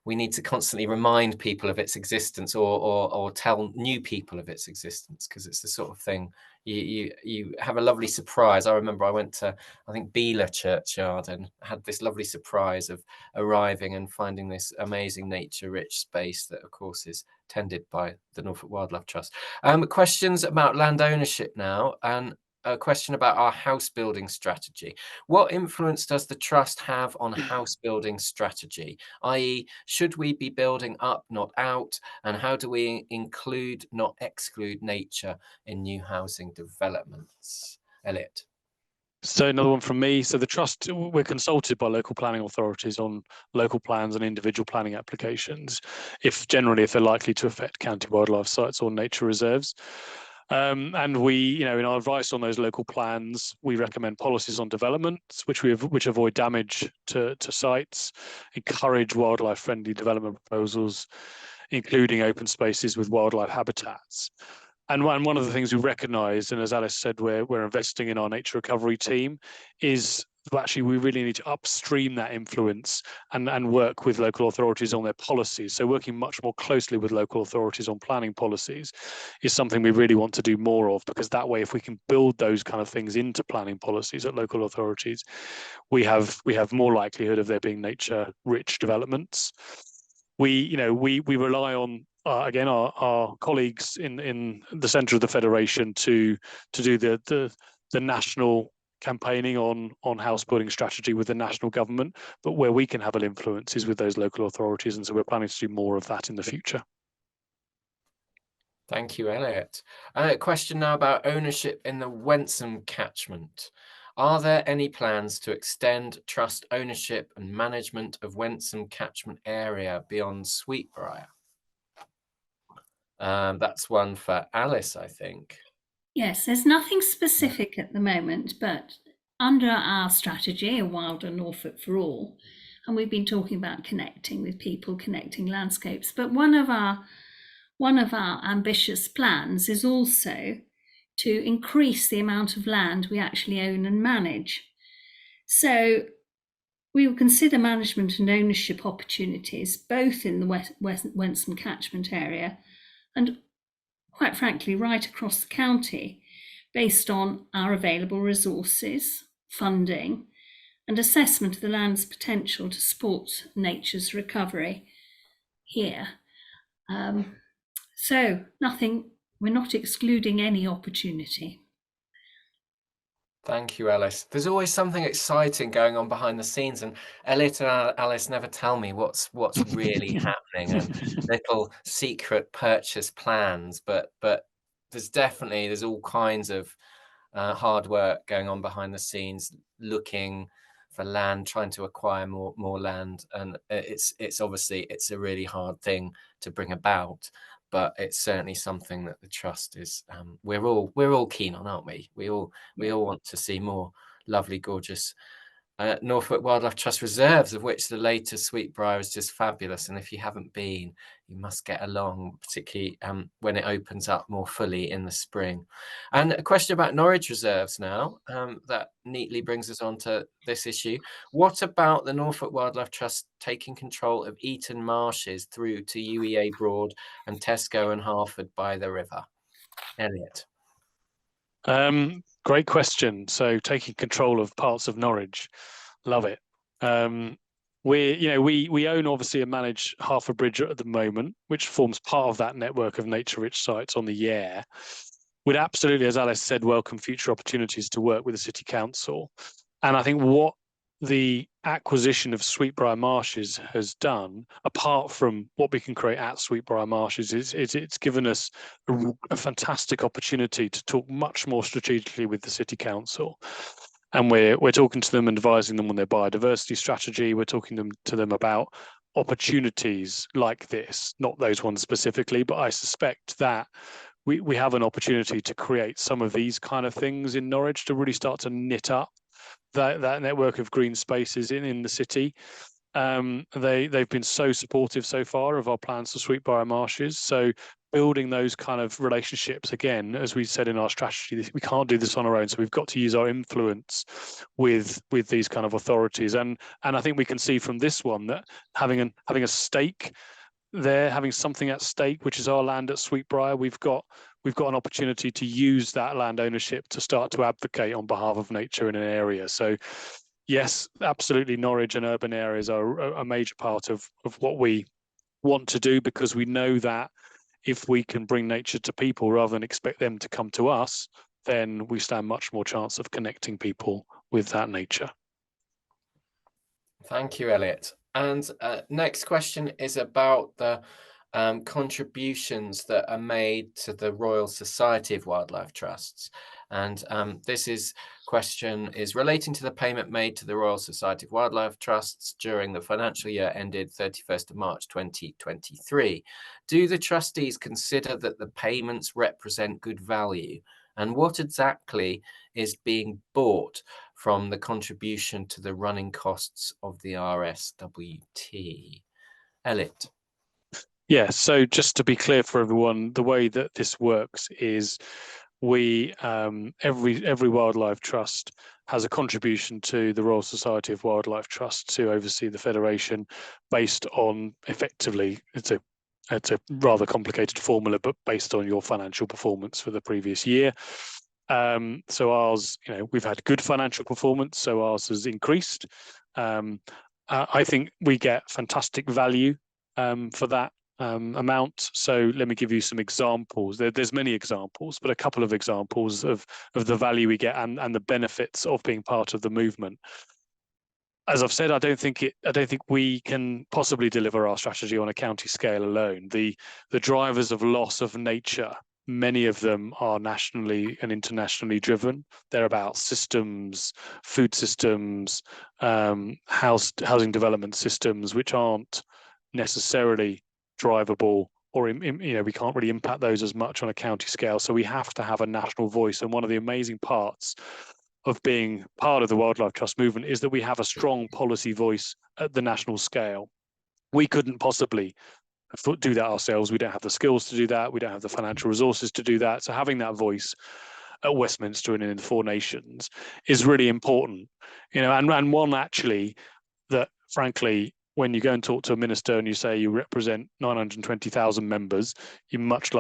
We need to constantly remind people of its existence, or tell new people of its existence, because it's the sort of thing you have a lovely surprise. I remember I went to, I think, Beela Churchyard, and had this lovely surprise of arriving and finding this amazing nature-rich space that, of course, is tended by the Norfolk Wildlife Trust. Questions about land ownership now, and a question about our house building strategy. What influence does the trust have on house building strategy? i.e., should we be building up, not out? And how do we include, not exclude, nature in new housing developments? Elliot. So another one from me. So the trust, we're consulted by local planning authorities on local plans and individual planning applications, if they're likely to affect county wildlife sites or nature reserves. And we, in our advice on those local plans, we recommend policies on developments which avoid damage to sites, encourage wildlife-friendly development proposals, including open spaces with wildlife habitats. And one of the things we recognise, and as Alice said, we're investing in our nature recovery team, is actually we really need to upstream that influence and work with local authorities on their policies. So working much more closely with local authorities on planning policies is something we really want to do more of, because that way, if we can build those kind of things into planning policies at local authorities, we have more likelihood of there being nature-rich developments. We rely on again our colleagues in the centre of the federation to do the national campaigning on house building strategy with the national government, but where we can have an influence is with those local authorities, and so we're planning to do more of that in the future. Thank you, Elliot. A question now about ownership in the Wensum catchment. Are there any plans to extend trust ownership and management of Wensum catchment area beyond Sweetbriar? That's one for Alice, I think. Yes, there's nothing specific at the moment, but under our strategy, A Wilder Norfolk for All, And we've been talking about connecting with people, connecting landscapes. But one of our ambitious plans is also to increase the amount of land we actually own and manage. So we will consider management and ownership opportunities both in the Wensum catchment area and, quite frankly, right across the county, based on our available resources, funding, and assessment of the land's potential to support nature's recovery here. So we're not excluding any opportunity. Thank you, Alice. There's always something exciting going on behind the scenes, and Elliot and Alice never tell me what's really happening, and little secret purchase plans. But there's all kinds of hard work going on behind the scenes, looking for land, trying to acquire more land, and it's obviously it's a really hard thing to bring about. But it's certainly something that the trust is. We're all keen on, aren't we? We all want to see more lovely, gorgeous Norfolk Wildlife Trust reserves, of which the latest Sweetbriar is just fabulous. And if you haven't been, you must get along, particularly when it opens up more fully in the spring. And a question about Norwich reserves now, that neatly brings us on to this issue. What about the Norfolk Wildlife Trust taking control of Eton Marshes through to UEA Broad and Tesco and Harford by the river? Elliot. Great question. So taking control of parts of Norwich, love it. We own obviously and manage Harford Bridge at the moment, which forms part of that network of nature-rich sites on the Yare. We'd absolutely, as Alice said, welcome future opportunities to work with the City Council. And I think what the acquisition of Sweetbriar Marshes has done, apart from what we can create at Sweetbriar Marshes, is it's given us a fantastic opportunity to talk much more strategically with the City Council. And we're talking to them and advising them on their biodiversity strategy. We're talking to them about opportunities like this, not those ones specifically, but I suspect that we have an opportunity to create some of these kind of things in Norwich to really start to knit up that network of green spaces in the city. They've been so supportive so far of our plans for Sweetbriar Marshes. So building those kind of relationships, again, as we said in our strategy, we can't do this on our own. So we've got to use our influence with these kind of authorities. And I think we can see from this one that having a stake there, having something at stake, which is our land at Sweetbriar, we've got an opportunity to use that land ownership to start to advocate on behalf of nature in an area. So yes, absolutely, Norwich and urban areas are a major part of what we want to do, because we know that if we can bring nature to people rather than expect them to come to us, then we stand much more chance of connecting people with that nature. Thank you, Elliot. And next question is about the contributions that are made to the Royal Society of Wildlife Trusts. And this question is relating to the payment made to the Royal Society of Wildlife Trusts during the financial year ended 31st of March 2023. Do the trustees consider that the payments represent good value? And what exactly is being bought from the contribution to the running costs of the RSWT? Elliot. Yeah, so just to be clear for everyone, the way that this works is we every wildlife trust has a contribution to the Royal Society of Wildlife Trust to oversee the federation based on, effectively, it's a rather complicated formula, but based on your financial performance for the previous year. So ours, we've had good financial performance, so ours has increased. I think we get fantastic value for that amount. So let me give you some examples. There's many examples, but a couple of examples of the value we get and the benefits of being part of the movement. As I've said, I don't think we can possibly deliver our strategy on a county scale alone. The drivers of loss of nature, many of them are nationally and internationally driven. They're about systems, food systems, housing development systems, which aren't necessarily drivable, or we can't really impact those as much on a county scale. So we have to have a national voice. And one of the amazing parts of being part of the Wildlife Trust movement is that we have a strong policy voice at the national scale. We couldn't possibly do that ourselves. We don't have the skills to do that. We don't have the financial resources to do that. So having that voice at Westminster and in the Four Nations is really important, and one actually that, frankly, when you go and talk to a minister and you say you represent 920,000 members, you're much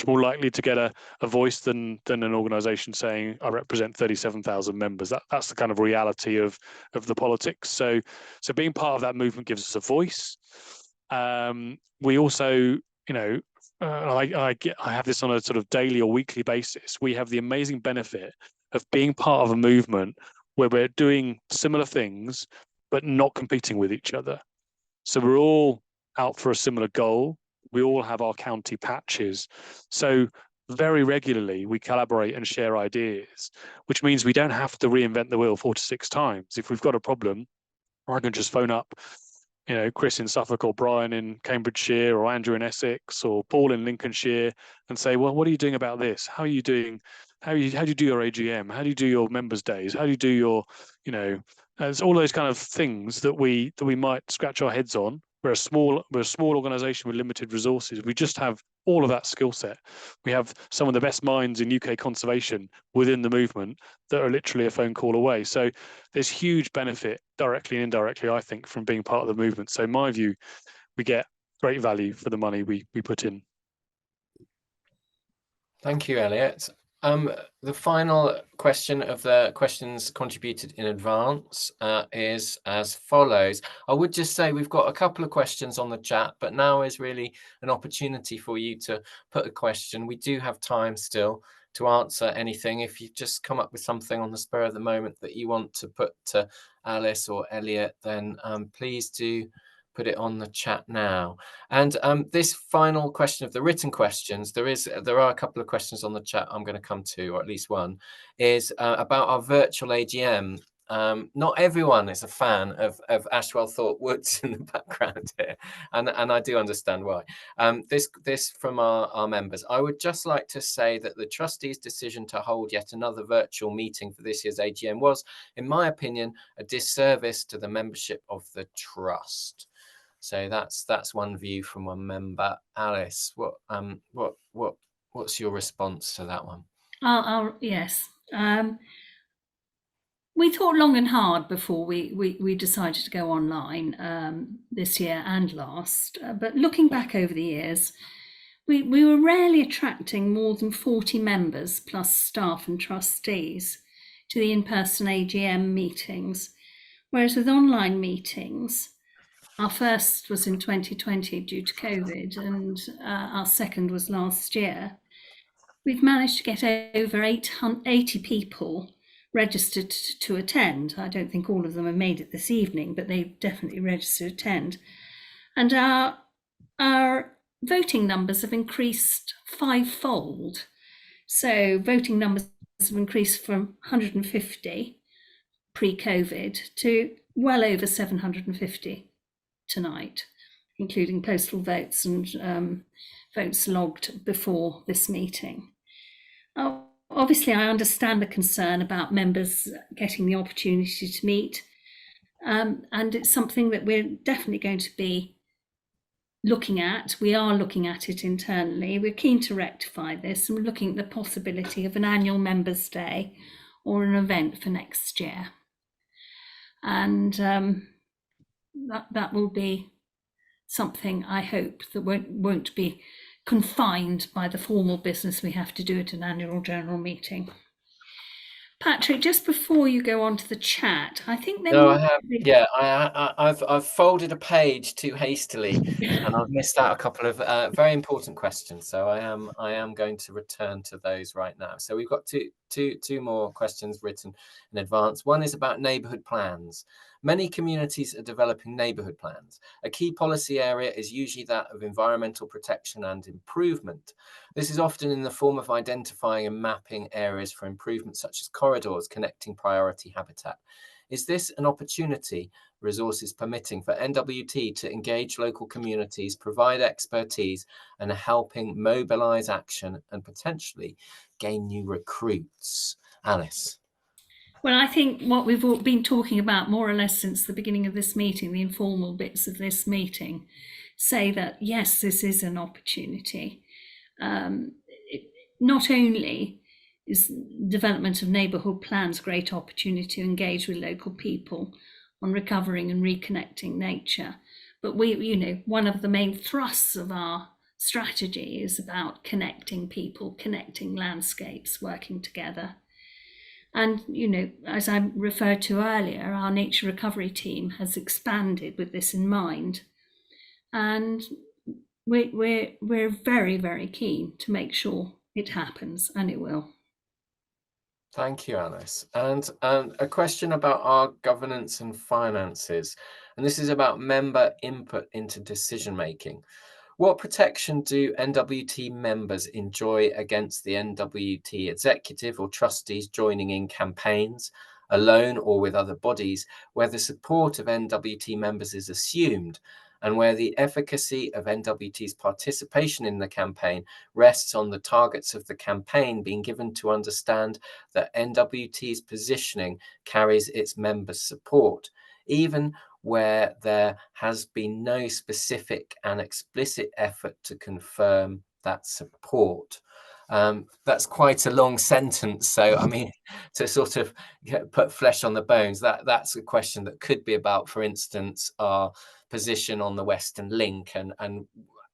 more likely to get a voice than an organisation saying I represent 37,000 members. That's the kind of reality of the politics. So being part of that movement gives us a voice. We also, I have this on a sort of daily or weekly basis. We have the amazing benefit of being part of a movement where we're doing similar things, but not competing with each other. So we're all out for a similar goal. We all have our county patches. So very regularly we collaborate and share ideas, which means we don't have to reinvent the wheel 4 to 6 times. If we've got a problem, I can just phone up, Chris in Suffolk or Brian in Cambridgeshire or Andrew in Essex or Paul in Lincolnshire and say, well, what are you doing about this? How are you doing? How do you do your AGM? How do you do your members' days? How do you do your, there's all those kind of things that we might scratch our heads on. We're a small organisation with limited resources. We just have all of that skill set. We have some of the best minds in UK conservation within the movement that are literally a phone call away. So there's huge benefit directly and indirectly, I think, from being part of the movement. So in my view, we get great value for the money we put in. Thank you, Elliot. The final question of the questions contributed in advance is as follows. I would just say we've got a couple of questions on the chat, but now is really an opportunity for you to put a question. We do have time still to answer anything. If you just come up with something on the spur of the moment that you want to put to Alice or Elliot, then please do put it on the chat now. And this final question of the written questions, there are a couple of questions on the chat I'm going to come to, or at least one, is about our virtual AGM. Not everyone is a fan of Ashwell Thorpe Woods in the background here, and I do understand why. This from our members. I would just like to say that the trustees' decision to hold yet another virtual meeting for this year's AGM was, in my opinion, a disservice to the membership of the trust. So that's one view from one member. Alice, what's your response to that one? Yes. We thought long and hard before we decided to go online this year and last. But looking back over the years, we were rarely attracting more than 40 members plus staff and trustees to the in-person AGM meetings, whereas with online meetings, our first was in 2020 due to COVID, and our second was last year. We've managed to get over 80 people registered to attend. I don't think all of them have made it this evening, but they've definitely registered to attend. And our voting numbers have increased 5-fold. So voting numbers have increased from 150 pre-COVID to well over 750 tonight, including postal votes and votes logged before this meeting. Obviously, I understand the concern about members getting the opportunity to meet, and it's something that we're definitely going to be looking at. We are looking at it internally. We're keen to rectify this, and we're looking at the possibility of an annual members' day or an event for next year. And that will be something, I hope, that won't be confined by the formal business we have to do at an annual general meeting. Patrick, just before you go on to the chat, I think I've folded a page too hastily and I've missed out a couple of very important questions. So I am going to return to those right now. So we've got two more questions written in advance. One is about neighbourhood plans. Many communities are developing neighbourhood plans. A key policy area is usually that of environmental protection and improvement. This is often in the form of identifying and mapping areas for improvement, such as corridors connecting priority habitat. Is this an opportunity, resources permitting, for NWT to engage local communities, provide expertise, and helping mobilise action and potentially gain new recruits? Alice. Well, I think what we've all been talking about more or less since the beginning of this meeting, the informal bits of this meeting, say that, yes, this is an opportunity. Not only is development of neighbourhood plans a great opportunity to engage with local people on recovering and reconnecting nature, but one of the main thrusts of our strategy is about connecting people, connecting landscapes, working together. And, as I referred to earlier, our nature recovery team has expanded with this in mind. And we're very, very keen to make sure it happens, and it will. Thank you, Alice. And a question about our governance and finances. And this is about member input into decision making. What protection do NWT members enjoy against the NWT executive or trustees joining in campaigns, alone or with other bodies, where the support of NWT members is assumed, and where the efficacy of NWT's participation in the campaign rests on the targets of the campaign being given to understand that NWT's positioning carries its members' support, even where there has been no specific and explicit effort to confirm that support. That's quite a long sentence. So, I mean, to sort of put flesh on the bones, that's a question that could be about, for instance, our position on the Western Link and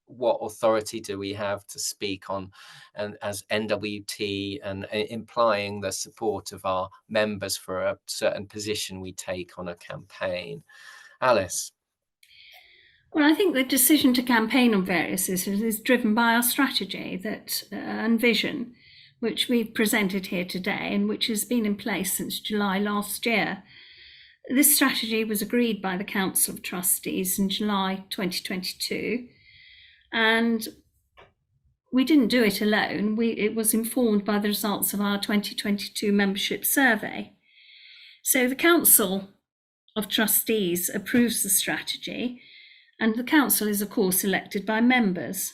what authority do we have to speak on, and as NWT, and implying the support of our members for a certain position we take on a campaign. Alice? Well, I think the decision to campaign on various issues is driven by our strategy and vision, which we've presented here today and which has been in place since July last year. This strategy was agreed by the Council of Trustees in July 2022, and we didn't do it alone. It was informed by the results of our 2022 membership survey. So the Council of Trustees approves the strategy, and the Council is, of course, elected by members.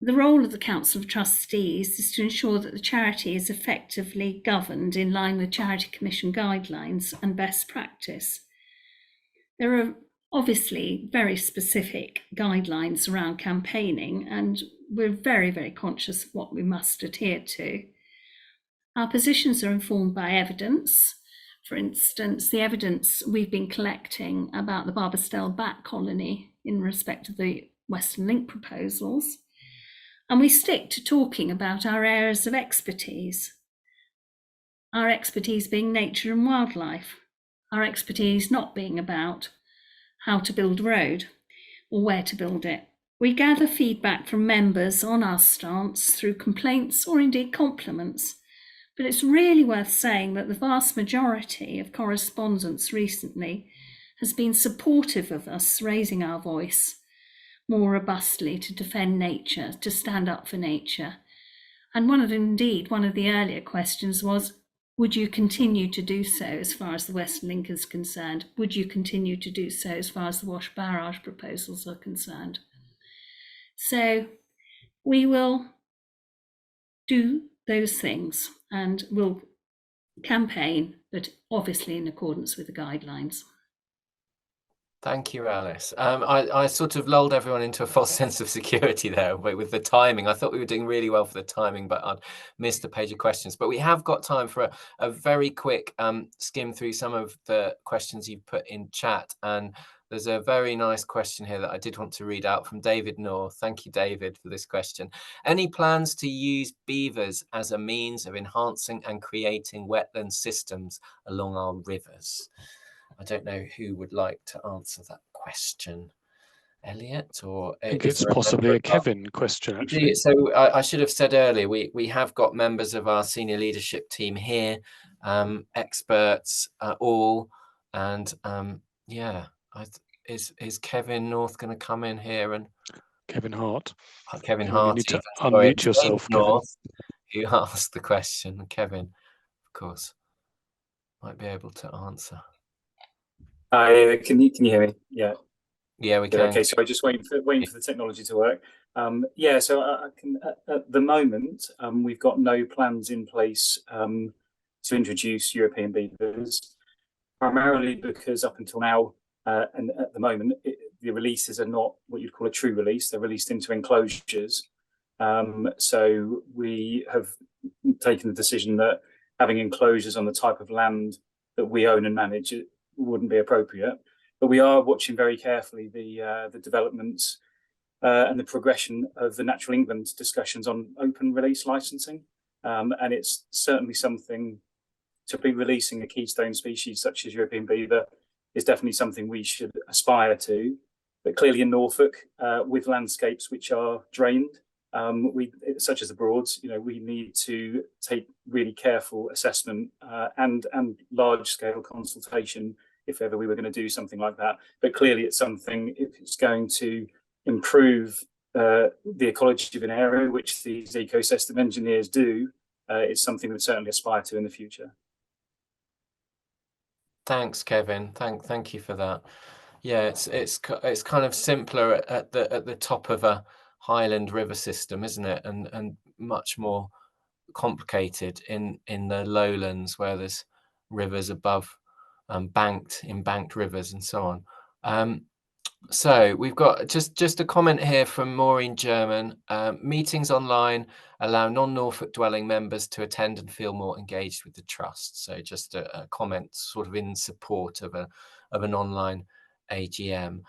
The role of the Council of Trustees is to ensure that the charity is effectively governed in line with Charity Commission guidelines and best practice. There are obviously very specific guidelines around campaigning, and we're very, very conscious of what we must adhere to. Our positions are informed by evidence. For instance, the evidence we've been collecting about the Barbastell Bat Colony in respect of the Western Link proposals. And we stick to talking about our areas of expertise. Our expertise being nature and wildlife. Our expertise not being about how to build a road or where to build it. We gather feedback from members on our stance through complaints or indeed compliments. But it's really worth saying that the vast majority of correspondence recently has been supportive of us raising our voice more robustly to defend nature, to stand up for nature. And one of the earlier questions was, would you continue to do so as far as the Western Link is concerned? Would you continue to do so as far as the Wash Barrage proposals are concerned? So we will do those things and we'll campaign, but obviously in accordance with the guidelines. Thank you, Alice. I sort of lulled everyone into a false sense of security there with the timing. I thought we were doing really well for the timing, but I'd missed a page of questions. But we have got time for a very quick skim through some of the questions you've put in chat. And there's a very nice question here that I did want to read out from David Noor. Thank you, David, for this question. Any plans to use beavers as a means of enhancing and creating wetland systems along our rivers? I don't know who would like to answer that question. Elliot, or I think it's possibly a Kevin question, actually. So I should have said earlier, we have got members of our senior leadership team here, experts all, and yeah, is Kevin North going to come in here? And Kevin Hart. Kevin Hart. You need to unmute yourself, Kevin. North, who asked the question. Kevin, of course, might be able to answer. Can you hear me? Yeah. Yeah, we can. Okay, so I'm just waiting for the technology to work. Yeah, so I can at the moment we've got no plans in place to introduce European beavers, primarily because up until now, and at the moment, the releases are not what you'd call a true release. They're released into enclosures. So we have taken the decision that having enclosures on the type of land that we own and manage, it wouldn't be appropriate. But we are watching very carefully the developments and the progression of the Natural England discussions on open release licensing. And it's certainly something, to be releasing a keystone species such as European beaver is definitely something we should aspire to. But clearly in Norfolk, with landscapes which are drained, such as the Broads, we need to take really careful assessment and large scale consultation if ever we were going to do something like that. But clearly it's something, if it's going to improve the ecology of an area, which these ecosystem engineers do, it's something we'd certainly aspire to in the future. Thanks, Kevin. Thank you for that. Yeah, it's kind of simpler at the top of a highland river system, isn't it? And much more complicated in the lowlands where there's rivers above, embanked rivers and so on. So we've got just a comment here from Maureen German. Meetings online allow non-Norfolk dwelling members to attend and feel more engaged with the trust. So just a comment sort of in support of an online AGM.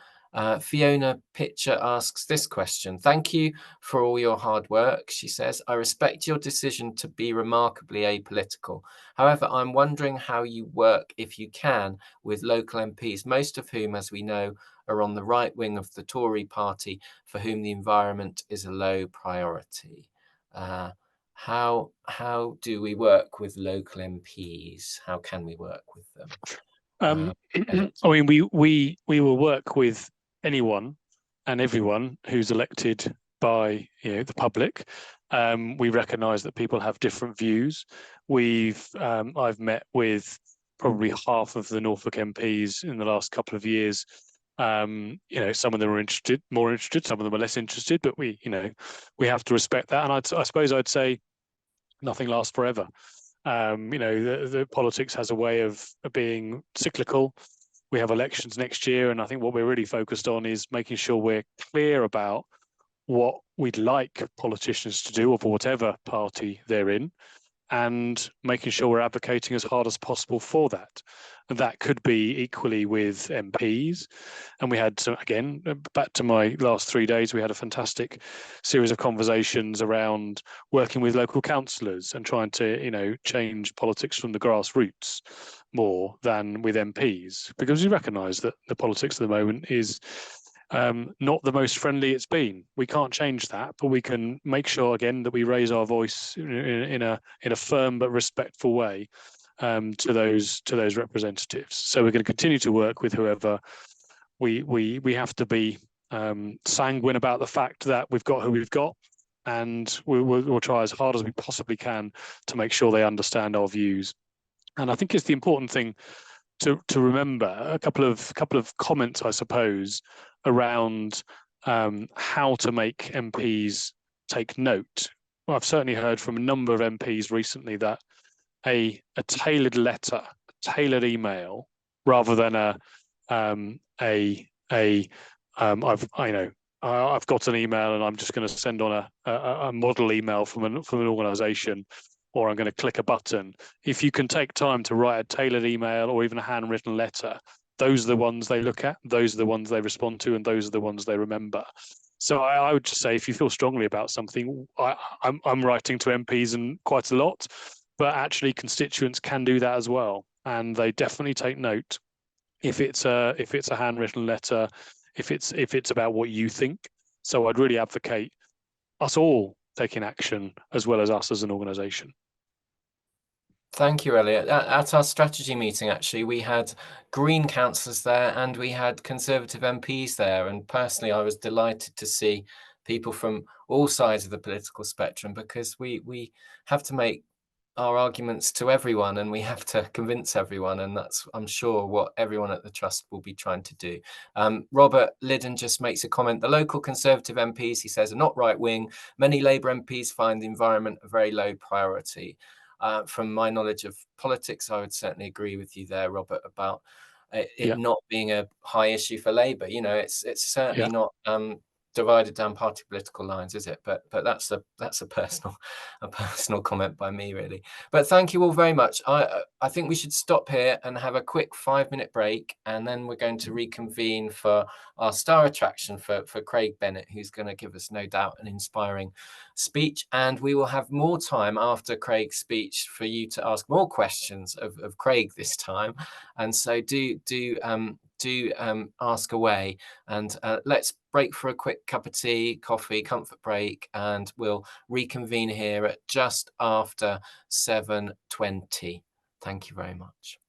Fiona Pitcher asks this question. Thank you for all your hard work, she says. I respect your decision to be remarkably apolitical. However, I'm wondering how you work, if you can, with local MPs, most of whom, as we know, are on the right wing of the Tory party, for whom the environment is a low priority. How do we work with local MPs? How can we work with them? I mean, we will work with anyone and everyone who's elected by the public. We recognise that people have different views. I've met with probably half of the Norfolk MPs in the last couple of years. Some of them are more interested, some of them are less interested, but we have to respect that. And I suppose I'd say nothing lasts forever. The politics has a way of being cyclical. We have elections next year, and I think what we're really focused on is making sure we're clear about what we'd like politicians to do, of whatever party they're in, and making sure we're advocating as hard as possible for that. And that could be equally with MPs. And we had, again, back to my last 3 days, we had a fantastic series of conversations around working with local councillors and trying to, change politics from the grassroots more than with MPs, because we recognise that the politics at the moment is not the most friendly it's been. We can't change that, but we can make sure again that we raise our voice in a firm but respectful way to those representatives. So we're going to continue to work with whoever. We have to be sanguine about the fact that we've got who we've got, and we'll try as hard as we possibly can to make sure they understand our views. And I think it's the important thing to remember. A couple of comments, I suppose, around how to make MPs take note. Well, I've certainly heard from a number of MPs recently that a tailored letter, a tailored email, rather than I've got an email and I'm just going to send on a model email from an organisation, or I'm going to click a button. If you can take time to write a tailored email or even a handwritten letter, those are the ones they look at, those are the ones they respond to, and those are the ones they remember. So I would just say, if you feel strongly about something, I'm writing to MPs and quite a lot, but actually constituents can do that as well, and they definitely take note if it's a handwritten letter, if it's about what you think. So I'd really advocate us all taking action, as well as us as an organisation. Thank you, Elliot. At our strategy meeting, actually, we had Green councillors there and we had Conservative MPs there. And personally, I was delighted to see people from all sides of the political spectrum, because we have to make our arguments to everyone and we have to convince everyone. And that's, I'm sure, what everyone at the Trust will be trying to do. Robert Liddon just makes a comment. The local Conservative MPs, he says, are not right wing. Many Labour MPs find the environment a very low priority. from my knowledge of politics, I would certainly agree with you there, Robert, about it Yeah. not being a high issue for Labour. You know, it's certainly Yeah. not divided down party political lines, is it? But that's a personal comment by me, really. But thank you all very much. I think we should stop here and have a quick 5-minute break, and then we're going to reconvene for our star attraction for Craig Bennett, who's going to give us, no doubt, an inspiring speech. And we will have more time after Craig's speech for you to ask more questions of Craig this time. And so do ask away, and let's break for a quick cup of tea, coffee, comfort break, and we'll reconvene here at just after 7:20. Thank you very much.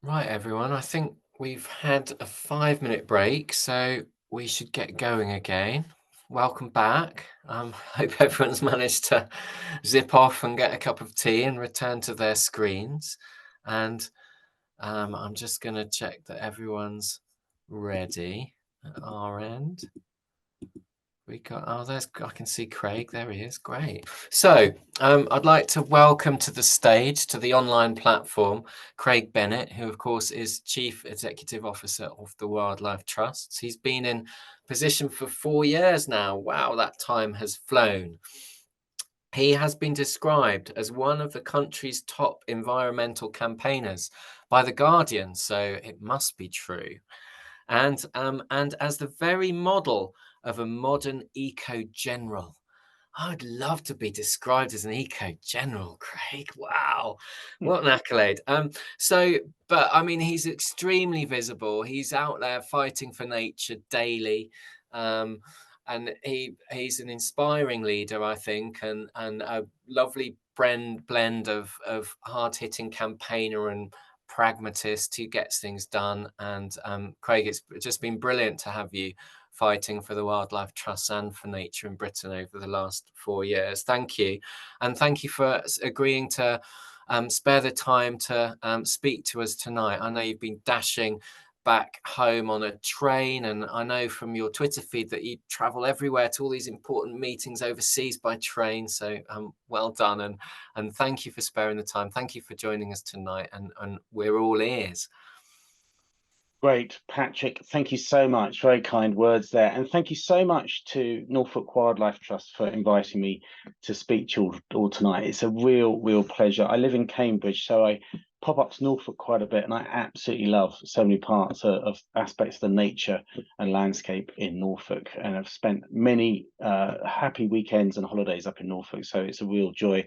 Right, everyone, I think we've had a 5-minute break, so we should get going again. Welcome back. Hope everyone's managed to zip off and get a cup of tea and return to their screens. And I'm just going to check that everyone's ready at our end. We got, I can see Craig, there he is, great. So I'd like to welcome to the stage, to the online platform, Craig Bennett, who of course is Chief Executive Officer of the Wildlife Trusts. He's been in position for 4 years now. Wow, that time has flown. He has been described as one of the country's top environmental campaigners by The Guardian, so it must be true. And as the very model of a modern eco-general. I'd love to be described as an eco-general, Craig. Wow, what an accolade. But I mean, he's extremely visible. He's out there fighting for nature daily. And he's an inspiring leader, I think, and a lovely blend of hard-hitting campaigner and pragmatist who gets things done. And Craig, it's just been brilliant to have you fighting for the Wildlife Trusts and for nature in Britain over the last 4 years. Thank you. And thank you for agreeing to spare the time to speak to us tonight. I know you've been dashing back home on a train, and I know from your Twitter feed that you travel everywhere to all these important meetings overseas by train. So well done, and thank you for sparing the time. Thank you for joining us tonight, and we're all ears. Great, Patrick. Thank you so much. Very kind words there. And thank you so much to Norfolk Wildlife Trust for inviting me to speak to you all tonight. It's a real pleasure. I live in Cambridge, so I pop up to Norfolk quite a bit, and I absolutely love so many parts of aspects of the nature and landscape in Norfolk. And I've spent many happy weekends and holidays up in Norfolk, so it's a real joy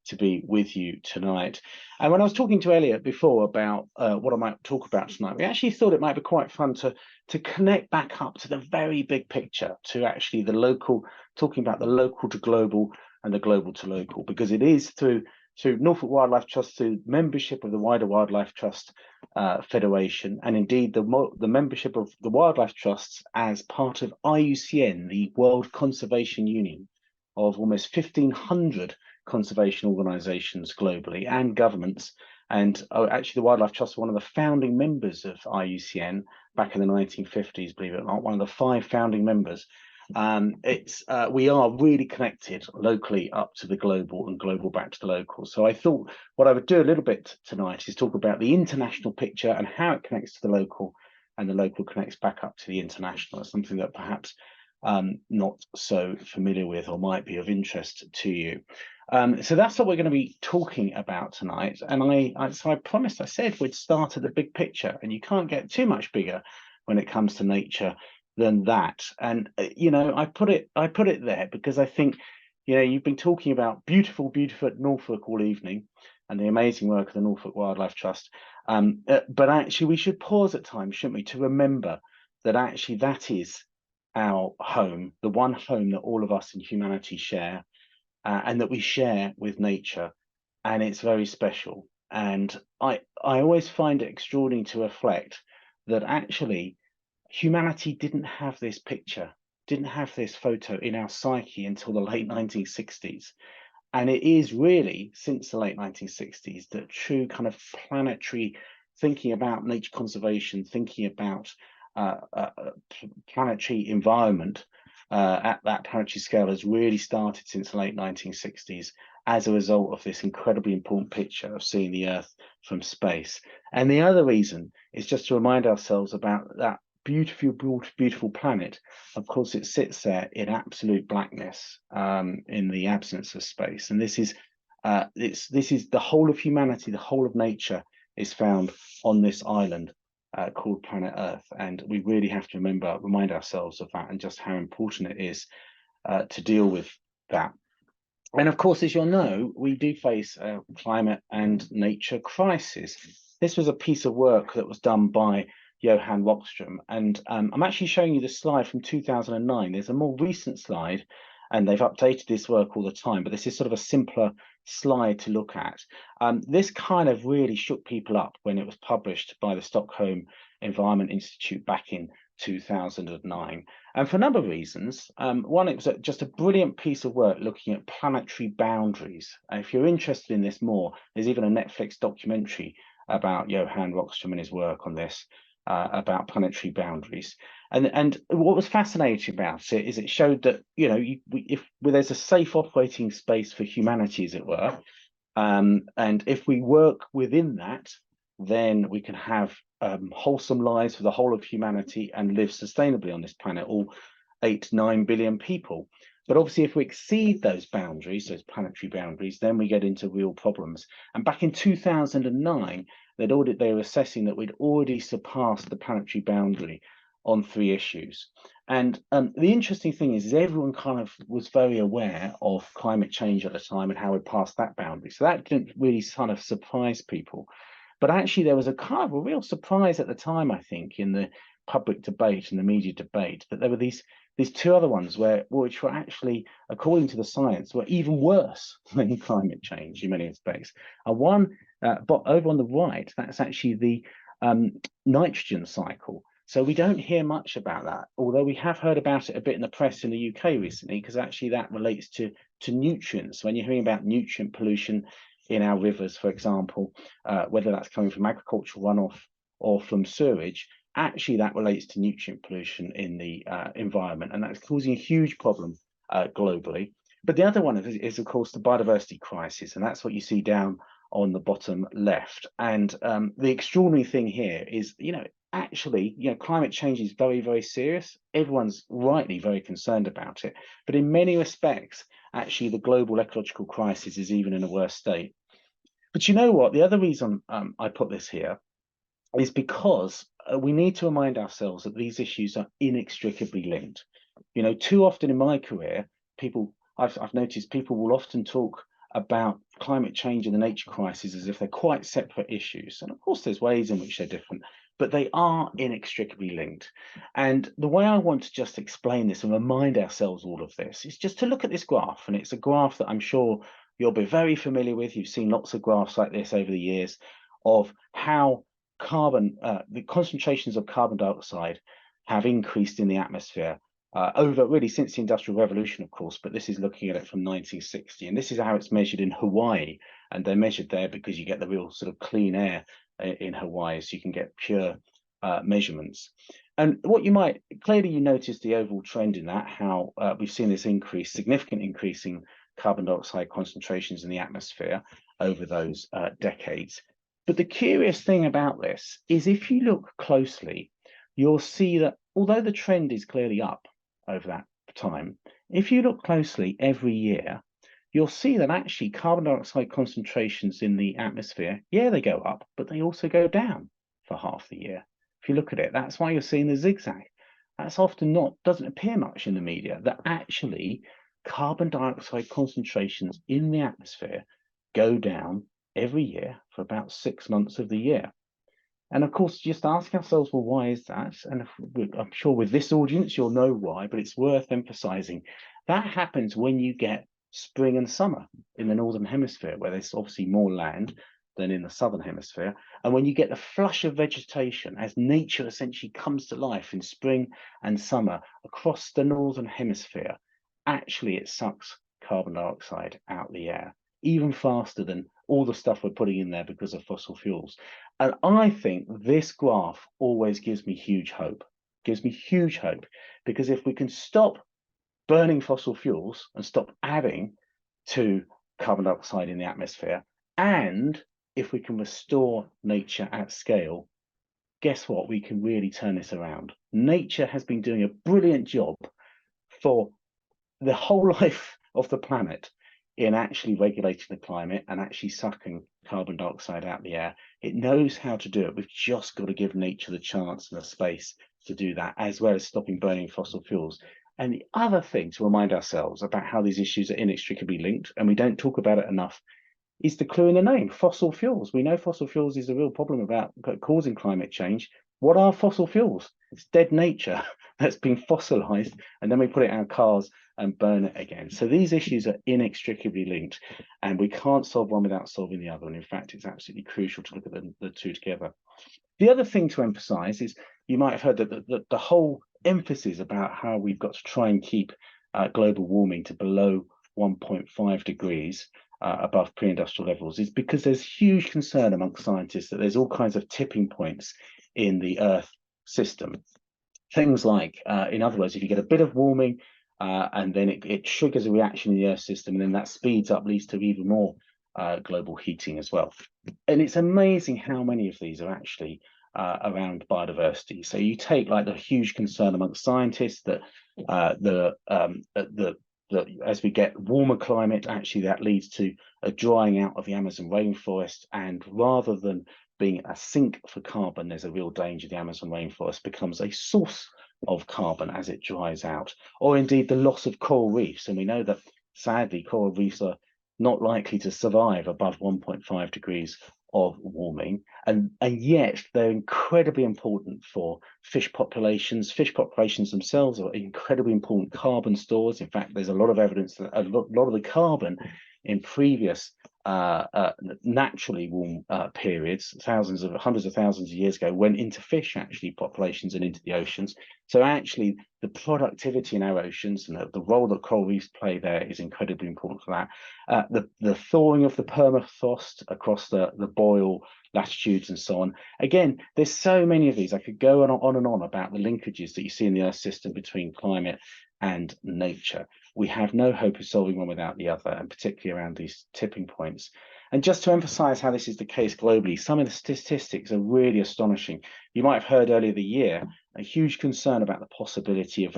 to be with you tonight. And when I was talking to Elliot before about what I might talk about tonight, we actually thought it might be quite fun to connect back up to the very big picture, to actually the local, talking about the local to global and the global to local, because it is through Norfolk Wildlife Trust, through membership of the wider Wildlife Trust Federation, and indeed the membership of the Wildlife Trusts as part of IUCN, the World Conservation Union, of almost 1,500 conservation organizations globally and governments. And actually the Wildlife Trust were one of the founding members of IUCN back in the 1950s, believe it or not, one of the 5 founding members. We are really connected locally up to the global and global back to the local. So I thought what I would do a little bit tonight is talk about the international picture and how it connects to the local, and the local connects back up to the international. It's something that perhaps not so familiar with or might be of interest to you. So that's what we're going to be talking about tonight. And I promised, I said we'd start at the big picture, and you can't get too much bigger when it comes to nature than that. And you know, I put it there because I think, you know, you've been talking about beautiful Norfolk all evening and the amazing work of the Norfolk Wildlife Trust. But actually we should pause at times, shouldn't we, to remember that actually that is our home, the one home that all of us in humanity share, and that we share with nature, and it's very special. And I always find it extraordinary to reflect that actually humanity didn't have this picture, didn't have this photo in our psyche until the late 1960s. And it is really since the late 1960s that true kind of planetary thinking about nature conservation, thinking about planetary environment at that planetary scale has really started since the late 1960s as a result of this incredibly important picture of seeing the Earth from space. And the other reason is just to remind ourselves about that beautiful planet. Of course, it sits there in absolute blackness, in the absence of space. And this is the whole of humanity, the whole of nature is found on this island called planet Earth. And we really have to remind ourselves of that and just how important it is to deal with that. And of course, as you'll know, we do face a climate and nature crisis. This was a piece of work that was done by Johan Rockström, and I'm actually showing you the slide from 2009. There's a more recent slide and they've updated this work all the time, but this is sort of a simpler slide to look at. This kind of really shook people up when it was published by the Stockholm Environment Institute back in 2009, and for a number of reasons. One, it was just a brilliant piece of work looking at planetary boundaries. If you're interested in this more, there's even a Netflix documentary about Johan Rockström and his work on this, about planetary boundaries. And what was fascinating about it is it showed that, if there's a safe operating space for humanity, as it were, and if we work within that, then we can have wholesome lives for the whole of humanity and live sustainably on this planet, all 8-9 billion people. But obviously, if we exceed those boundaries, those planetary boundaries, then we get into real problems. And back in 2009, they were assessing that we'd already surpassed the planetary boundary on 3 issues. And the interesting thing is everyone kind of was very aware of climate change at the time and how we passed that boundary. So that didn't really kind of surprise people. But actually, there was a kind of a real surprise at the time, I think, in the public debate and the media debate, that there were these 2 other ones which were actually, according to the science, were even worse than climate change in many respects. And one, but over on the right, that's actually the nitrogen cycle. So we don't hear much about that, although we have heard about it a bit in the press in the UK recently, because actually that relates to nutrients. When you're hearing about nutrient pollution in our rivers, for example, whether that's coming from agricultural runoff or from sewage, actually that relates to nutrient pollution in the environment, and that's causing a huge problem globally. But the other one is of course the biodiversity crisis, and that's what you see down on the bottom left. And the extraordinary thing here is, actually, climate change is very, very serious. Everyone's rightly very concerned about it, but in many respects, actually the global ecological crisis is even in a worse state. But you know what? The other reason I put this here is because we need to remind ourselves that these issues are inextricably linked. Too often in my career, I've noticed people will often talk about climate change and the nature crisis as if they're quite separate issues. And of course, there's ways in which they're different, but they are inextricably linked. And the way I want to just explain this and remind ourselves all of this is just to look at this graph. And it's a graph that I'm sure you'll be very familiar with. You've seen lots of graphs like this over the years of how the concentrations of carbon dioxide have increased in the atmosphere over really since the Industrial Revolution, of course, but this is looking at it from 1960. And this is how it's measured in Hawaii. And they're measured there because you get the real sort of clean air in Hawaii, so you can get pure measurements. And what you notice the overall trend in that, how we've seen this significant increase in carbon dioxide concentrations in the atmosphere over those decades. But the curious thing about this is if you look closely, you'll see that although the trend is clearly up over that time, if you look closely every year, you'll see that actually carbon dioxide concentrations in the atmosphere, they go up, but they also go down for half the year. If you look at it, that's why you're seeing the zigzag. That's often doesn't appear much in the media, that actually carbon dioxide concentrations in the atmosphere go down every year for about 6 months of the year. And of course, just ask ourselves, well, why is that? And I'm sure with this audience, you'll know why, but it's worth emphasizing. That happens when you get spring and summer in the Northern Hemisphere, where there's obviously more land than in the Southern Hemisphere. And when you get the flush of vegetation, as nature essentially comes to life in spring and summer across the Northern Hemisphere, actually it sucks carbon dioxide out the air, even faster than all the stuff we're putting in there because of fossil fuels. And I think this graph always gives me huge hope. Because if we can stop burning fossil fuels and stop adding to carbon dioxide in the atmosphere, and if we can restore nature at scale, guess what? We can really turn this around. Nature has been doing a brilliant job for the whole life of the planet in actually regulating the climate and actually sucking carbon dioxide out the air. It knows how to do it. We've just got to give nature the chance and the space to do that, as well as stopping burning fossil fuels. And the other thing to remind ourselves about how these issues are inextricably linked, and we don't talk about it enough, is the clue in the name, fossil fuels. We know fossil fuels is a real problem about causing climate change. What are fossil fuels? It's dead nature that's been fossilized, and then we put it in our cars and burn it again. So these issues are inextricably linked, and we can't solve one without solving the other. And in fact, it's absolutely crucial to look at the two together. The other thing to emphasize is, you might have heard that the whole emphasis about how we've got to try and keep global warming to below 1.5 degrees above pre-industrial levels is because there's huge concern amongst scientists that there's all kinds of tipping points in the Earth system. Things like, in other words, if you get a bit of warming and then it triggers a reaction in the Earth system, and then that speeds up, leads to even more global heating as well. And it's amazing how many of these are actually around biodiversity. So you take like the huge concern amongst scientists that as we get warmer climate, actually that leads to a drying out of the Amazon rainforest, and rather than being a sink for carbon, there's a real danger the Amazon rainforest becomes a source of carbon as it dries out. Or indeed the loss of coral reefs, and we know that sadly coral reefs are not likely to survive above 1.5 degrees of warming, and yet they're incredibly important for fish populations. Fish populations themselves are incredibly important carbon stores. In fact, there's a lot of evidence that a lot of the carbon in previous naturally warm periods, hundreds of thousands of years ago, went into fish actually populations and into the oceans. So actually the productivity in our oceans and the role that coral reefs play there is incredibly important for that. The thawing of the permafrost across the boreal latitudes and so on. Again, there's so many of these. I could go on and on about the linkages that you see in the Earth system between climate and nature. We have no hope of solving one without the other, and particularly around these tipping points. And just to emphasize how this is the case globally, some of the statistics are really astonishing. You might have heard earlier the year a huge concern about the possibility of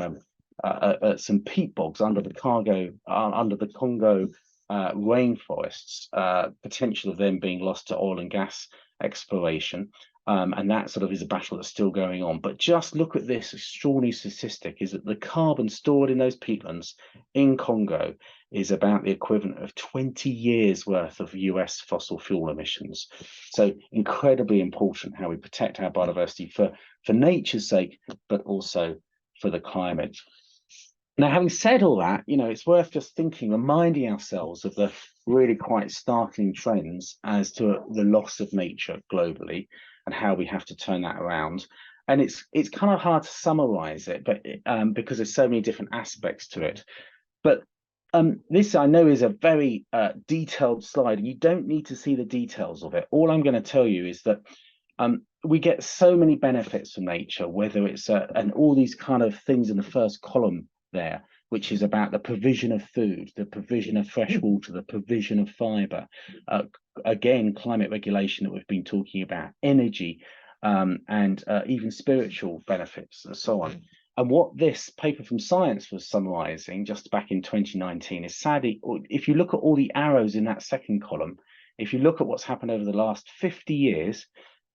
some peat bogs under the Congo rainforests, potential of them being lost to oil and gas exploration. And that sort of is a battle that's still going on. But just look at this extraordinary statistic, is that the carbon stored in those peatlands in Congo is about the equivalent of 20 years worth of US fossil fuel emissions. So incredibly important how we protect our biodiversity for nature's sake, but also for the climate. Now, having said all that, it's worth just reminding ourselves of the really quite startling trends as to the loss of nature globally and how we have to turn that around. And it's kind of hard to summarize it, but because there's so many different aspects to it. But this, I know, is a very detailed slide. You don't need to see the details of it. All I'm going to tell you is that we get so many benefits from nature, whether it's and all these kind of things in the first column there, which is about the provision of food, the provision of fresh water, the provision of fiber, again, climate regulation that we've been talking about, energy, and even spiritual benefits and so on. And what this paper from Science was summarizing just back in 2019 is, sadly, if you look at all the arrows in that second column, if you look at what's happened over the last 50 years,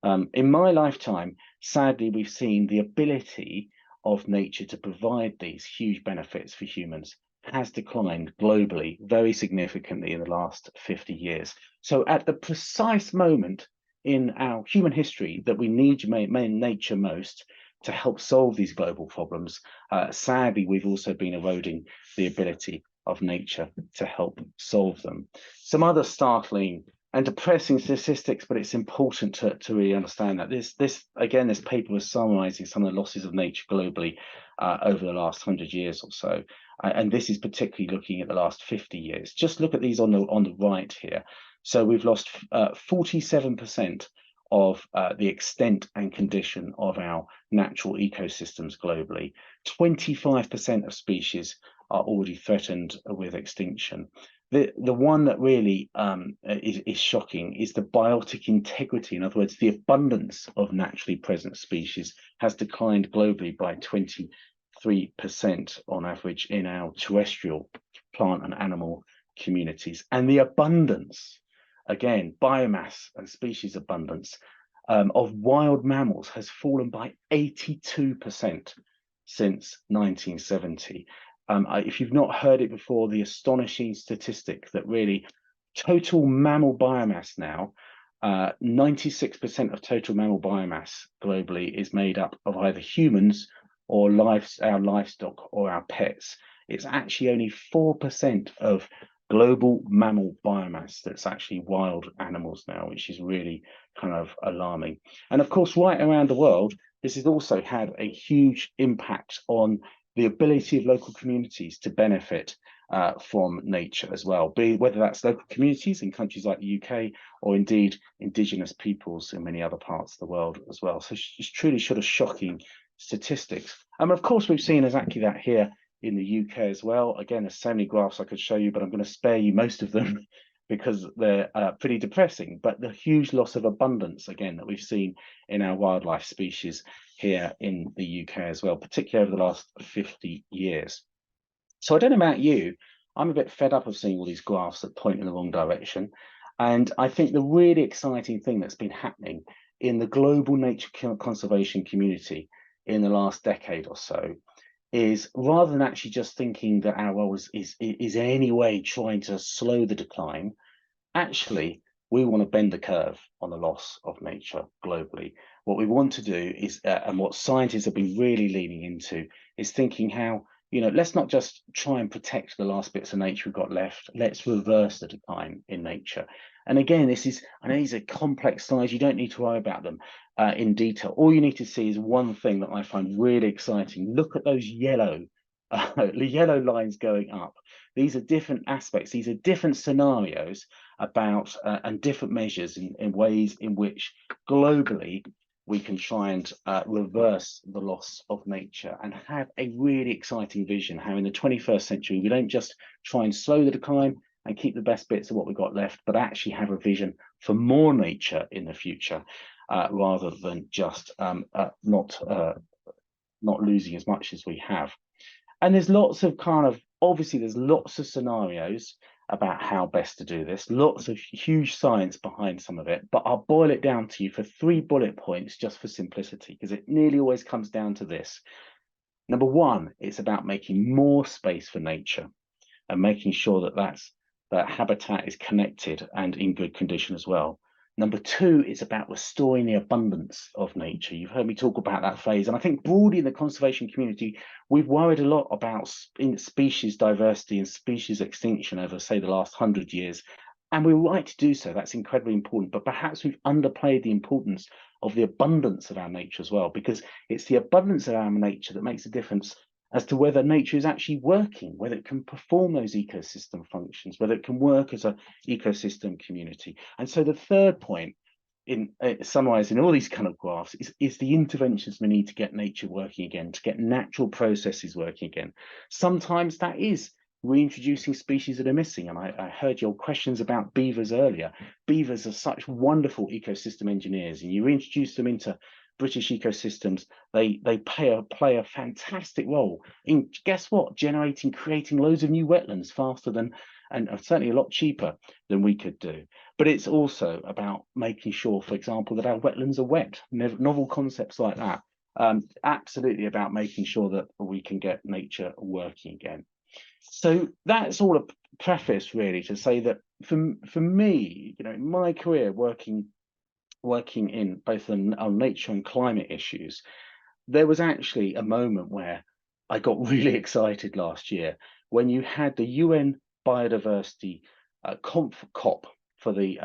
in my lifetime, sadly, we've seen the ability of nature to provide these huge benefits for humans has declined globally very significantly in the last 50 years. So at the precise moment in our human history that we need nature most to help solve these global problems, sadly, we've also been eroding the ability of nature to help solve them. Some other startling and depressing statistics, but it's important to really understand that this paper was summarizing some of the losses of nature globally over the last 100 years or so, and this is particularly looking at the last 50 years. Just look at these on the right here. So we've lost 47% of the extent and condition of our natural ecosystems globally. 25% of species are already threatened with extinction. The one that really is shocking is the biotic integrity. In other words, the abundance of naturally present species has declined globally by 23% on average in our terrestrial plant and animal communities. And the abundance, again, biomass and species abundance of wild mammals has fallen by 82% since 1970. If you've not heard it before, the astonishing statistic that really total mammal biomass now 96% of total mammal biomass globally is made up of either humans or our livestock or our pets. It's actually only 4% of global mammal biomass that's actually wild animals now, which is really kind of alarming. And of course, right around the world, this has also had a huge impact on the ability of local communities to benefit from nature as well, whether that's local communities in countries like the UK or indeed indigenous peoples in many other parts of the world as well. So it's truly sort of shocking statistics. And of course, we've seen exactly that here in the UK as well. Again, there's so many graphs I could show you, but I'm going to spare you most of them because they're pretty depressing. But the huge loss of abundance, again, that we've seen in our wildlife species here in the UK as well, particularly over the last 50 years. So I don't know about you, I'm a bit fed up of seeing all these graphs that point in the wrong direction. And I think the really exciting thing that's been happening in the global nature conservation community in the last decade or so is, rather than actually just thinking that our role is in any way trying to slow the decline, actually we want to bend the curve on the loss of nature globally. What we want to do is, and what scientists have been really leaning into, is thinking how, let's not just try and protect the last bits of nature we've got left, let's reverse the decline in nature. And again, I know these are complex slides, you don't need to worry about them in detail. All you need to see is one thing that I find really exciting. Look at those yellow lines going up. These are different aspects, these are different scenarios about and different measures in ways in which globally we can try and reverse the loss of nature and have a really exciting vision how in the 21st century we don't just try and slow the decline and keep the best bits of what we've got left, but actually have a vision for more nature in the future rather than just not losing as much as we have. And there's lots of obviously there's lots of scenarios about how best to do this, lots of huge science behind some of it, but I'll boil it down to you for 3 bullet points just for simplicity, because it nearly always comes down to this. Number 1, it's about making more space for nature and making sure that habitat is connected and in good condition as well. Number 2 is about restoring the abundance of nature. You've heard me talk about that phrase, and I think broadly in the conservation community, we've worried a lot about species diversity and species extinction over, say, the last 100 years. And we're right to do so, that's incredibly important, but perhaps we've underplayed the importance of the abundance of our nature as well, because it's the abundance of our nature that makes a difference as to whether nature is actually working, whether it can perform those ecosystem functions, whether it can work as an ecosystem community. And so the third point, in summarizing all these kind of graphs, is the interventions we need to get nature working again, to get natural processes working again. Sometimes that is reintroducing species that are missing. And I heard your questions about beavers earlier. Beavers are such wonderful ecosystem engineers, and you reintroduce them into British ecosystems, they play a fantastic role in, guess what, creating loads of new wetlands faster than, and certainly a lot cheaper than we could do. But it's also about making sure, for example, that our wetlands are wet. Novel concepts like that. Absolutely about making sure that we can get nature working again. So that's all a preface really to say that for me, in my career working in both on nature and climate issues, there was actually a moment where I got really excited last year when you had the UN biodiversity COP for the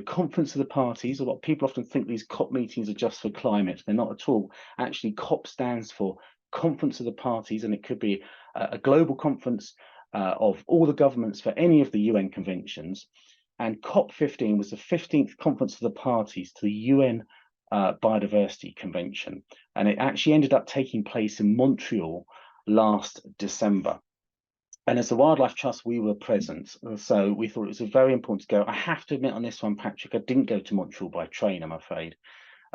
Conference of the Parties. A lot of people often think these COP meetings are just for climate. They're not at all. Actually, COP stands for Conference of the Parties, and it could be a global conference of all the governments for any of the UN conventions. And COP15 was the 15th Conference of the Parties to the UN Biodiversity Convention. And it actually ended up taking place in Montreal last December. And as the Wildlife Trust, we were present. So we thought it was very important to go. I have to admit on this one, Patrick, I didn't go to Montreal by train, I'm afraid.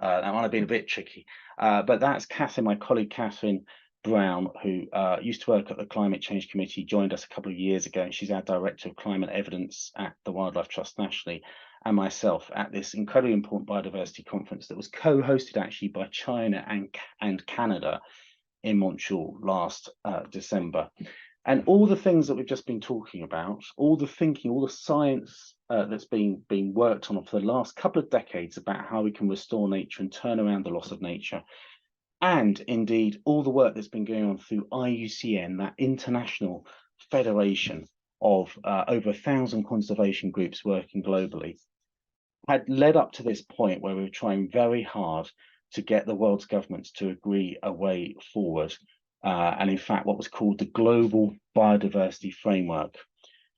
That might have been a bit tricky. But that's Catherine, my colleague Catherine Brown, who used to work at the Climate Change Committee, joined us a couple of years ago, and she's our Director of Climate Evidence at the Wildlife Trust nationally, and myself at this incredibly important biodiversity conference that was co-hosted actually by China and Canada in Montreal last December. And all the things that we've just been talking about, all the thinking, all the science that's been worked on for the last couple of decades about how we can restore nature and turn around the loss of nature, and indeed all the work that's been going on through IUCN, that international federation of over 1,000 conservation groups working globally, had led up to this point where we were trying very hard to get the world's governments to agree a way forward, and in fact what was called the Global Biodiversity Framework.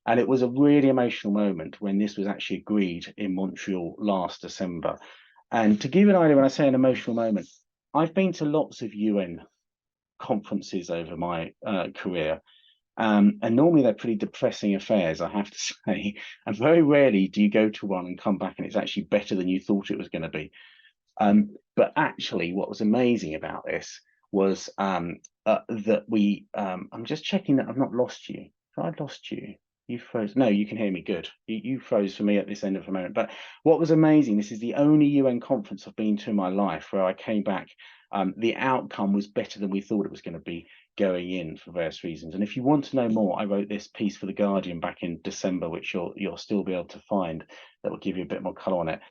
And it was a really emotional moment when this was actually agreed in Montreal last December. And to give you an idea, when I say an emotional moment, I've been to lots of UN conferences over my career, and normally they're pretty depressing affairs, I have to say. And very rarely do you go to one and come back and it's actually better than you thought it was going to be. But actually, what was amazing about this was that we, I'm just checking that I've not lost you. Have I lost you? You froze. No, you can hear me. Good. You froze for me at this end of the moment. But what was amazing, this is the only UN conference I've been to in my life where I came back. The outcome was better than we thought it was going to be going in for various reasons. And if you want to know more, I wrote this piece for The Guardian back in December, which you'll still be able to find, that will give you a bit more colour on it.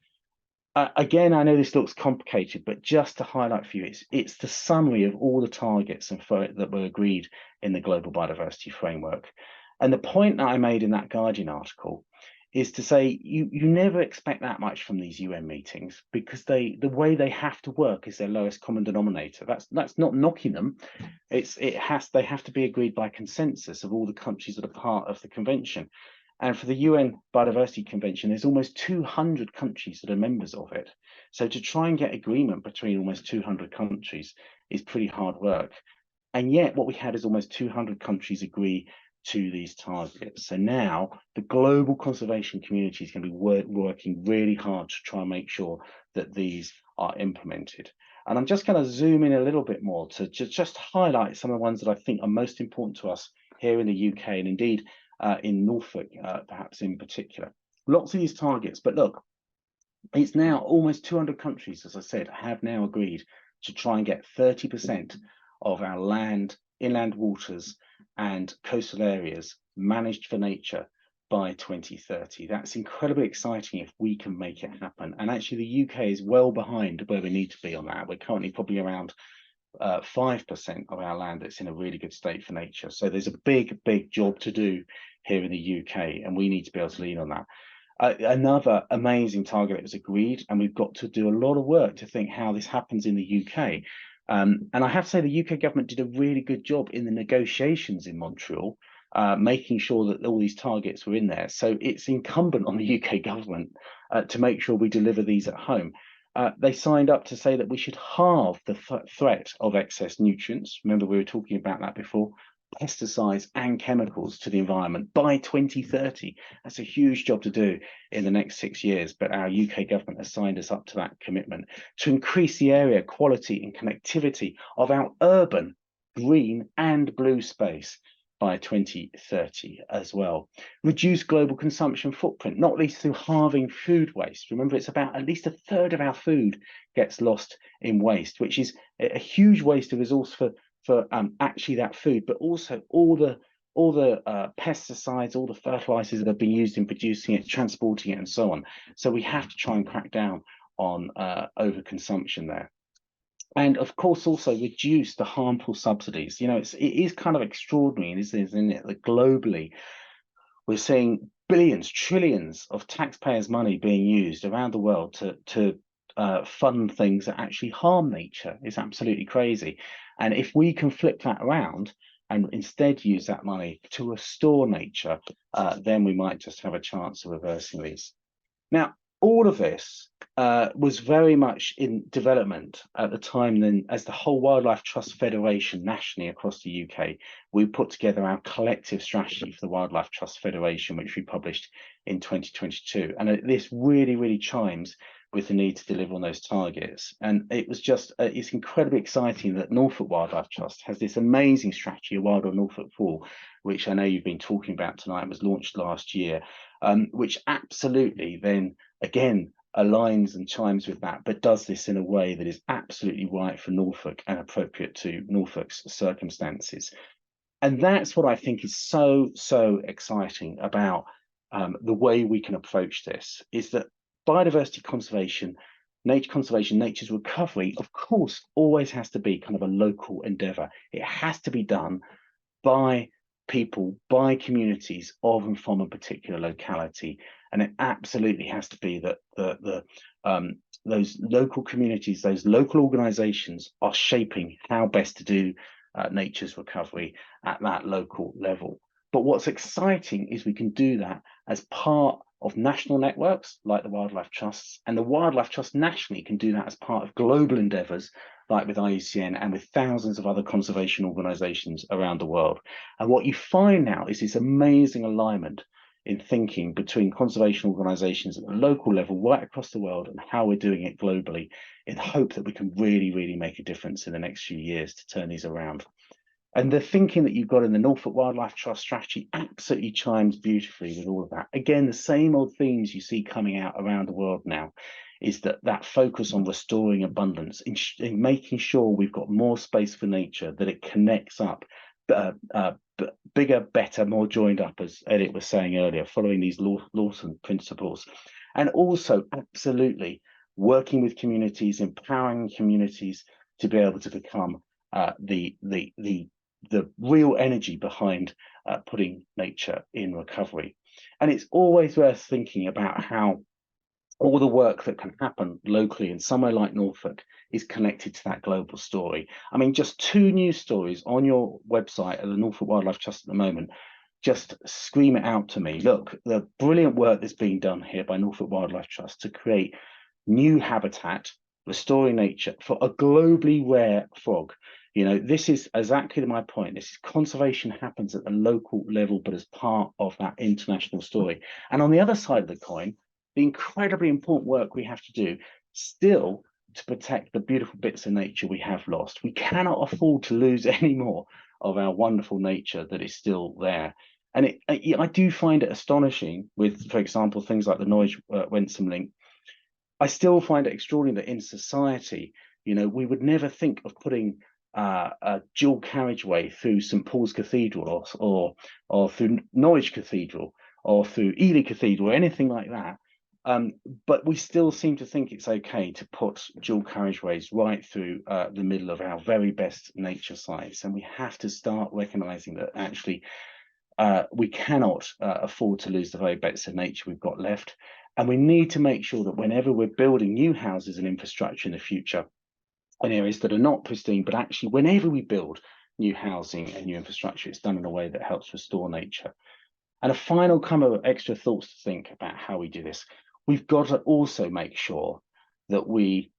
Again, I know this looks complicated, but just to highlight for you, it's the summary of all the targets that were agreed in the Global Biodiversity Framework. And the point that I made in that Guardian article is to say you never expect that much from these UN meetings, because the way they have to work is their lowest common denominator. That's not knocking them. They have to be agreed by consensus of all the countries that are part of the convention. And for the UN Biodiversity Convention, there's almost 200 countries that are members of it. So to try and get agreement between almost 200 countries is pretty hard work. And yet what we had is almost 200 countries agree to these targets. So now the global conservation community is going to be working really hard to try and make sure that these are implemented. And I'm just going to zoom in a little bit more to just highlight some of the ones that I think are most important to us here in the UK, and indeed in Norfolk, perhaps in particular. Lots of these targets, but look, it's now almost 200 countries, as I said, have now agreed to try and get 30% of our land, inland waters and coastal areas managed for nature by 2030. That's incredibly exciting if we can make it happen. And actually the UK is well behind where we need to be on that. We're currently probably around 5% of our land that's in a really good state for nature. So there's a big job to do here in the UK, and we need to be able to lean on that. Another amazing target that was agreed, and we've got to do a lot of work to think how this happens in the UK. And I have to say the UK government did a really good job in the negotiations in Montreal, making sure that all these targets were in there. So it's incumbent on the UK government to make sure we deliver these at home. They signed up to say that we should halve the threat of excess nutrients. Remember, we were talking about that before. Pesticides and chemicals to the environment by 2030. That's a huge job to do in the next 6 years, but our UK government has signed us up to that commitment to increase the area quality and connectivity of our urban, green and blue space by 2030 as well. Reduce global consumption footprint, not least through halving food waste. Remember, it's about at least a third of our food gets lost in waste, which is a huge waste of resource for actually that food, but also all the pesticides, all the fertilizers that have been used in producing it, transporting it, and so on. So we have to try and crack down on overconsumption there. And of course, also reduce the harmful subsidies. You know, it is kind of extraordinary, isn't it, that globally we're seeing billions, trillions of taxpayers' money being used around the world to fund things that actually harm nature. It's absolutely crazy. And if we can flip that around and instead use that money to restore nature, then we might just have a chance of reversing these. Now, all of this was very much in development at the time then, as the whole Wildlife Trust Federation nationally across the UK, we put together our collective strategy for the Wildlife Trust Federation, which we published in 2022. And this really chimes with the need to deliver on those targets. And it was just, it's incredibly exciting that Norfolk Wildlife Trust has this amazing strategy, a Wild on Norfolk 4, which I know you've been talking about tonight, was launched last year, which absolutely then, again, aligns and chimes with that, but does this in a way that is absolutely right for Norfolk and appropriate to Norfolk's circumstances. And that's what I think is so exciting about the way we can approach this, is that biodiversity conservation, nature's recovery, of course, always has to be kind of a local endeavor. It has to be done by people, by communities of and from a particular locality. And it absolutely has to be that those local communities, those local organizations are shaping how best to do nature's recovery at that local level. But what's exciting is we can do that as part of national networks like the Wildlife Trusts, and the Wildlife Trust nationally can do that as part of global endeavors like with IUCN and with thousands of other conservation organizations around the world. And what you find now is this amazing alignment in thinking between conservation organizations at the local level right across the world and how we're doing it globally, in hope that we can really make a difference in the next few years to turn these around. And the thinking that you've got in the Norfolk Wildlife Trust strategy absolutely chimes beautifully with all of that. Again, the same old themes you see coming out around the world now is that focus on restoring abundance, in making sure we've got more space for nature, that it connects up, bigger, better, more joined up, as Elliot was saying earlier, following these Lawson principles. And also absolutely working with communities, empowering communities to be able to become the real energy behind putting nature in recovery. And it's always worth thinking about how all the work that can happen locally in somewhere like Norfolk is connected to that global story. I mean, just 2 news stories on your website at the Norfolk Wildlife Trust at the moment just scream it out to me. Look, the brilliant work that's being done here by Norfolk Wildlife Trust to create new habitat, restoring nature for a globally rare frog. You know, this is exactly my point. This is conservation happens at the local level, but as part of that international story. And on the other side of the coin, the incredibly important work we have to do still to protect the beautiful bits of nature we have lost. We cannot afford to lose any more of our wonderful nature that is still there. And I do find it astonishing with, for example, things like the Norwich-Wensum link. I still find it extraordinary that in society, you know, we would never think of putting a dual carriageway through St Paul's Cathedral or through Norwich Cathedral or through Ely Cathedral or anything like that. But we still seem to think it's okay to put dual carriageways right through the middle of our very best nature sites. And we have to start recognizing that actually we cannot afford to lose the very best of nature we've got left. And we need to make sure that whenever we're building new houses and infrastructure in the future, in areas that are not pristine, but actually whenever we build new housing and new infrastructure, it's done in a way that helps restore nature. And a final kind of extra thoughts to think about how we do this. We've got to also make sure that we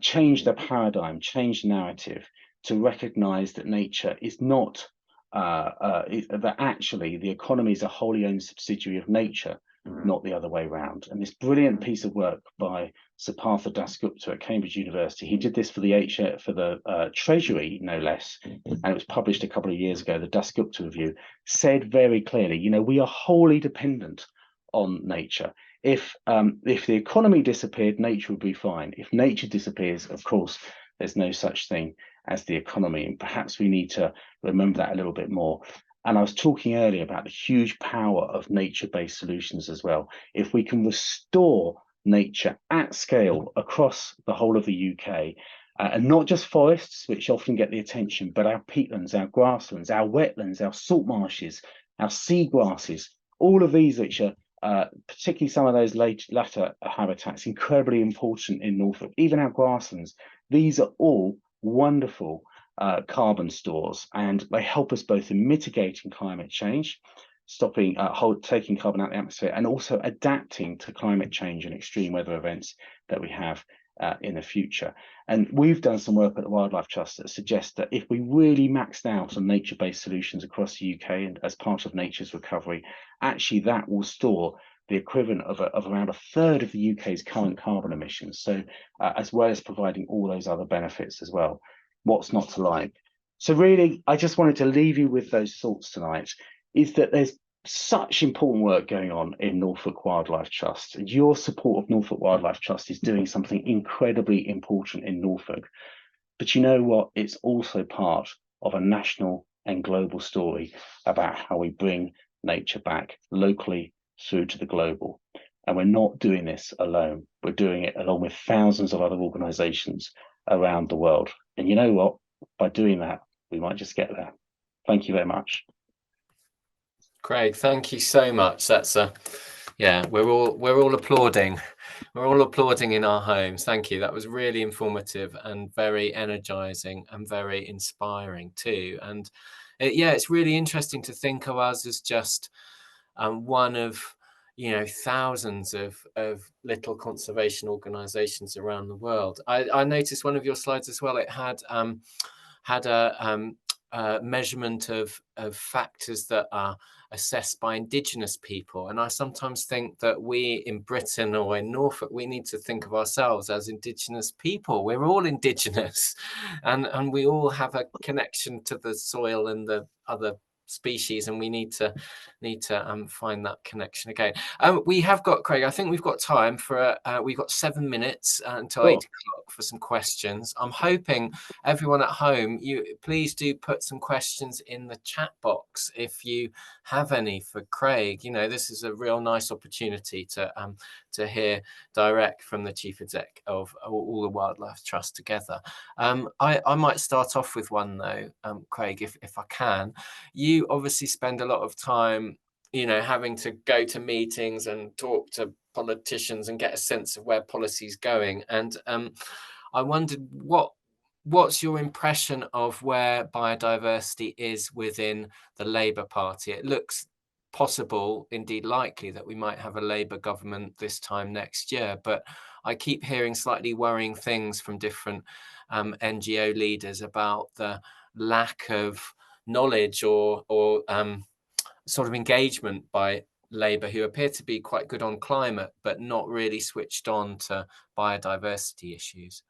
change the paradigm, change the narrative to recognize that nature is not, that actually the economy is a wholly owned subsidiary of nature, not the other way around. And this brilliant piece of work by Sir Partha Dasgupta at Cambridge University, he did this for the Treasury, no less, and it was published a couple of years ago. The Dasgupta Review said very clearly, you know, we are wholly dependent on nature. If the economy disappeared, nature would be fine. If nature disappears, of course, there's no such thing as the economy. And perhaps we need to remember that a little bit more. And I was talking earlier about the huge power of nature-based solutions as well. If we can restore nature at scale across the whole of the UK, and not just forests, which often get the attention, but our peatlands, our grasslands, our wetlands, our salt marshes, our seagrasses, all of these which are particularly some of those latter habitats, incredibly important in Norfolk, even our grasslands, these are all wonderful carbon stores, and they help us both in mitigating climate change, taking carbon out of the atmosphere, and also adapting to climate change and extreme weather events that we have in the future. And we've done some work at the Wildlife Trust that suggests that if we really maxed out on nature-based solutions across the UK and as part of nature's recovery, actually that will store the equivalent of around 1/3 of the UK's current carbon emissions. So as well as providing all those other benefits as well. What's not to like? So really, I just wanted to leave you with those thoughts tonight, is that there's such important work going on in Norfolk Wildlife Trust. And your support of Norfolk Wildlife Trust is doing something incredibly important in Norfolk. But you know what? It's also part of a national and global story about how we bring nature back locally through to the global. And we're not doing this alone. We're doing it along with thousands of other organisations around the world. And you know what? By doing that, we might just get there. Thank you very much. Craig, thank you so much. That's yeah, we're all applauding. We're all applauding in our homes. Thank you. That was really informative and very energizing and very inspiring too. And yeah, it's really interesting to think of us as just one of thousands of little conservation organizations around the world. I noticed one of your slides as well. It had a measurement of factors that are assessed by Indigenous people. And I sometimes think that we in Britain or in Norfolk, we need to think of ourselves as Indigenous people. We're all Indigenous and we all have a connection to the soil and the other species, and we need to find that connection again. We have got, Craig, I think we've got time for we've got 7 minutes until 8 o'clock for some questions. I'm hoping everyone at home, you please do put some questions in the chat box if you have any for Craig. This is a real nice opportunity to hear direct from the chief exec of all the Wildlife Trust together. I might start off with one though, Craig, if I can. You obviously spend a lot of time, having to go to meetings and talk to politicians and get a sense of where policy is going. And I wondered what's your impression of where biodiversity is within the Labour Party? It looks possible, indeed likely, that we might have a Labour government this time next year, but I keep hearing slightly worrying things from different NGO leaders about the lack of knowledge or sort of engagement by Labour, who appear to be quite good on climate, but not really switched on to biodiversity issues.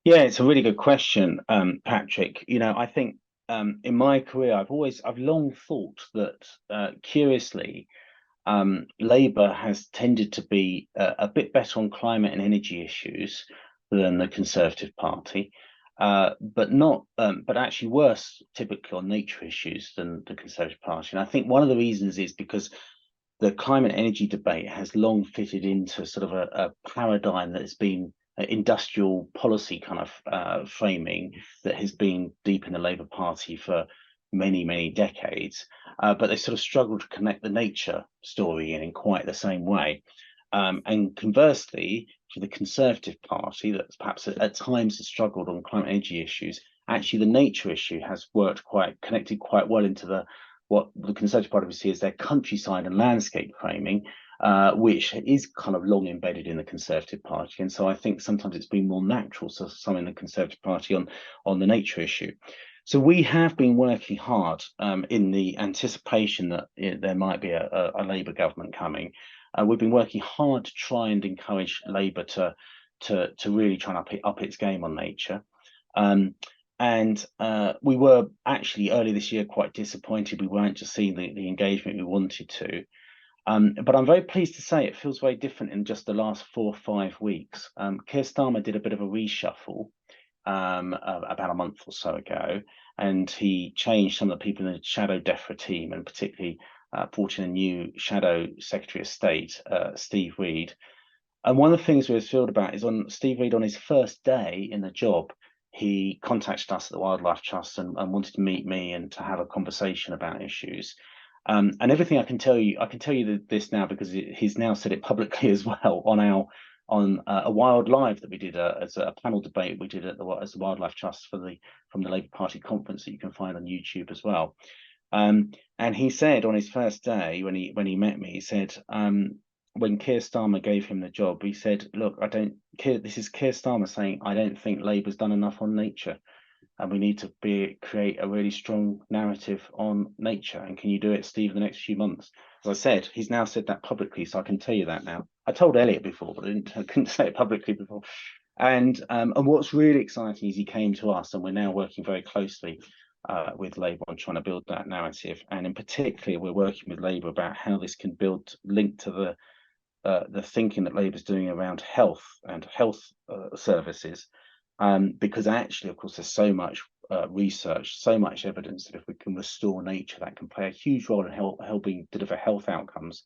Yeah, it's a really good question, Patrick. I think in my career, I've long thought that curiously, Labour has tended to be a bit better on climate and energy issues than the Conservative Party, but actually worse typically on nature issues than the Conservative Party. And I think one of the reasons is because the climate energy debate has long fitted into sort of a paradigm that has been industrial policy kind of framing that has been deep in the Labour Party for many, many decades, but they sort of struggle to connect the nature story in quite the same way. And conversely, to the Conservative Party, that's perhaps at times has struggled on climate energy issues, actually the nature issue has connected quite well into what the Conservative Party would see as their countryside and landscape framing, which is kind of long embedded in the Conservative Party. And so I think sometimes it's been more natural to some in the Conservative Party on the nature issue. So we have been working hard in the anticipation that there might be a Labour government coming. We've been working hard to try and encourage Labour to really try and up its game on nature. And we were actually early this year quite disappointed we weren't just seeing the engagement we wanted to. But I'm very pleased to say it feels very different in just the last 4 or 5 weeks. Keir Starmer did a bit of a reshuffle about a month or so ago, and he changed some of the people in the Shadow DEFRA team, and particularly brought in a new Shadow Secretary of State, Steve Reed. And one of the things we were thrilled about is on Steve Reed on his first day in the job, he contacted us at the Wildlife Trust and wanted to meet me and to have a conversation about issues. And everything I can tell you this now because he's now said it publicly as well on a Wild Live that we did as a panel debate we did as the Wildlife Trust from the Labour Party conference that you can find on YouTube as well. And he said on his first day when he met me, he said when Keir Starmer gave him the job, he said, "Look, this is Keir Starmer saying I don't think Labour's done enough on nature, and we need to create a really strong narrative on nature. And can you do it, Steve, in the next few months?" As I said, he's now said that publicly, so I can tell you that now. I told Elliot before, but I couldn't say it publicly before. And what's really exciting is he came to us, and we're now working very closely with Labour on trying to build that narrative. And in particular, we're working with Labour about how this can link to the thinking that Labour's doing around health and health services. Because actually, of course, there's so much research, so much evidence that if we can restore nature, that can play a huge role in helping deliver health outcomes.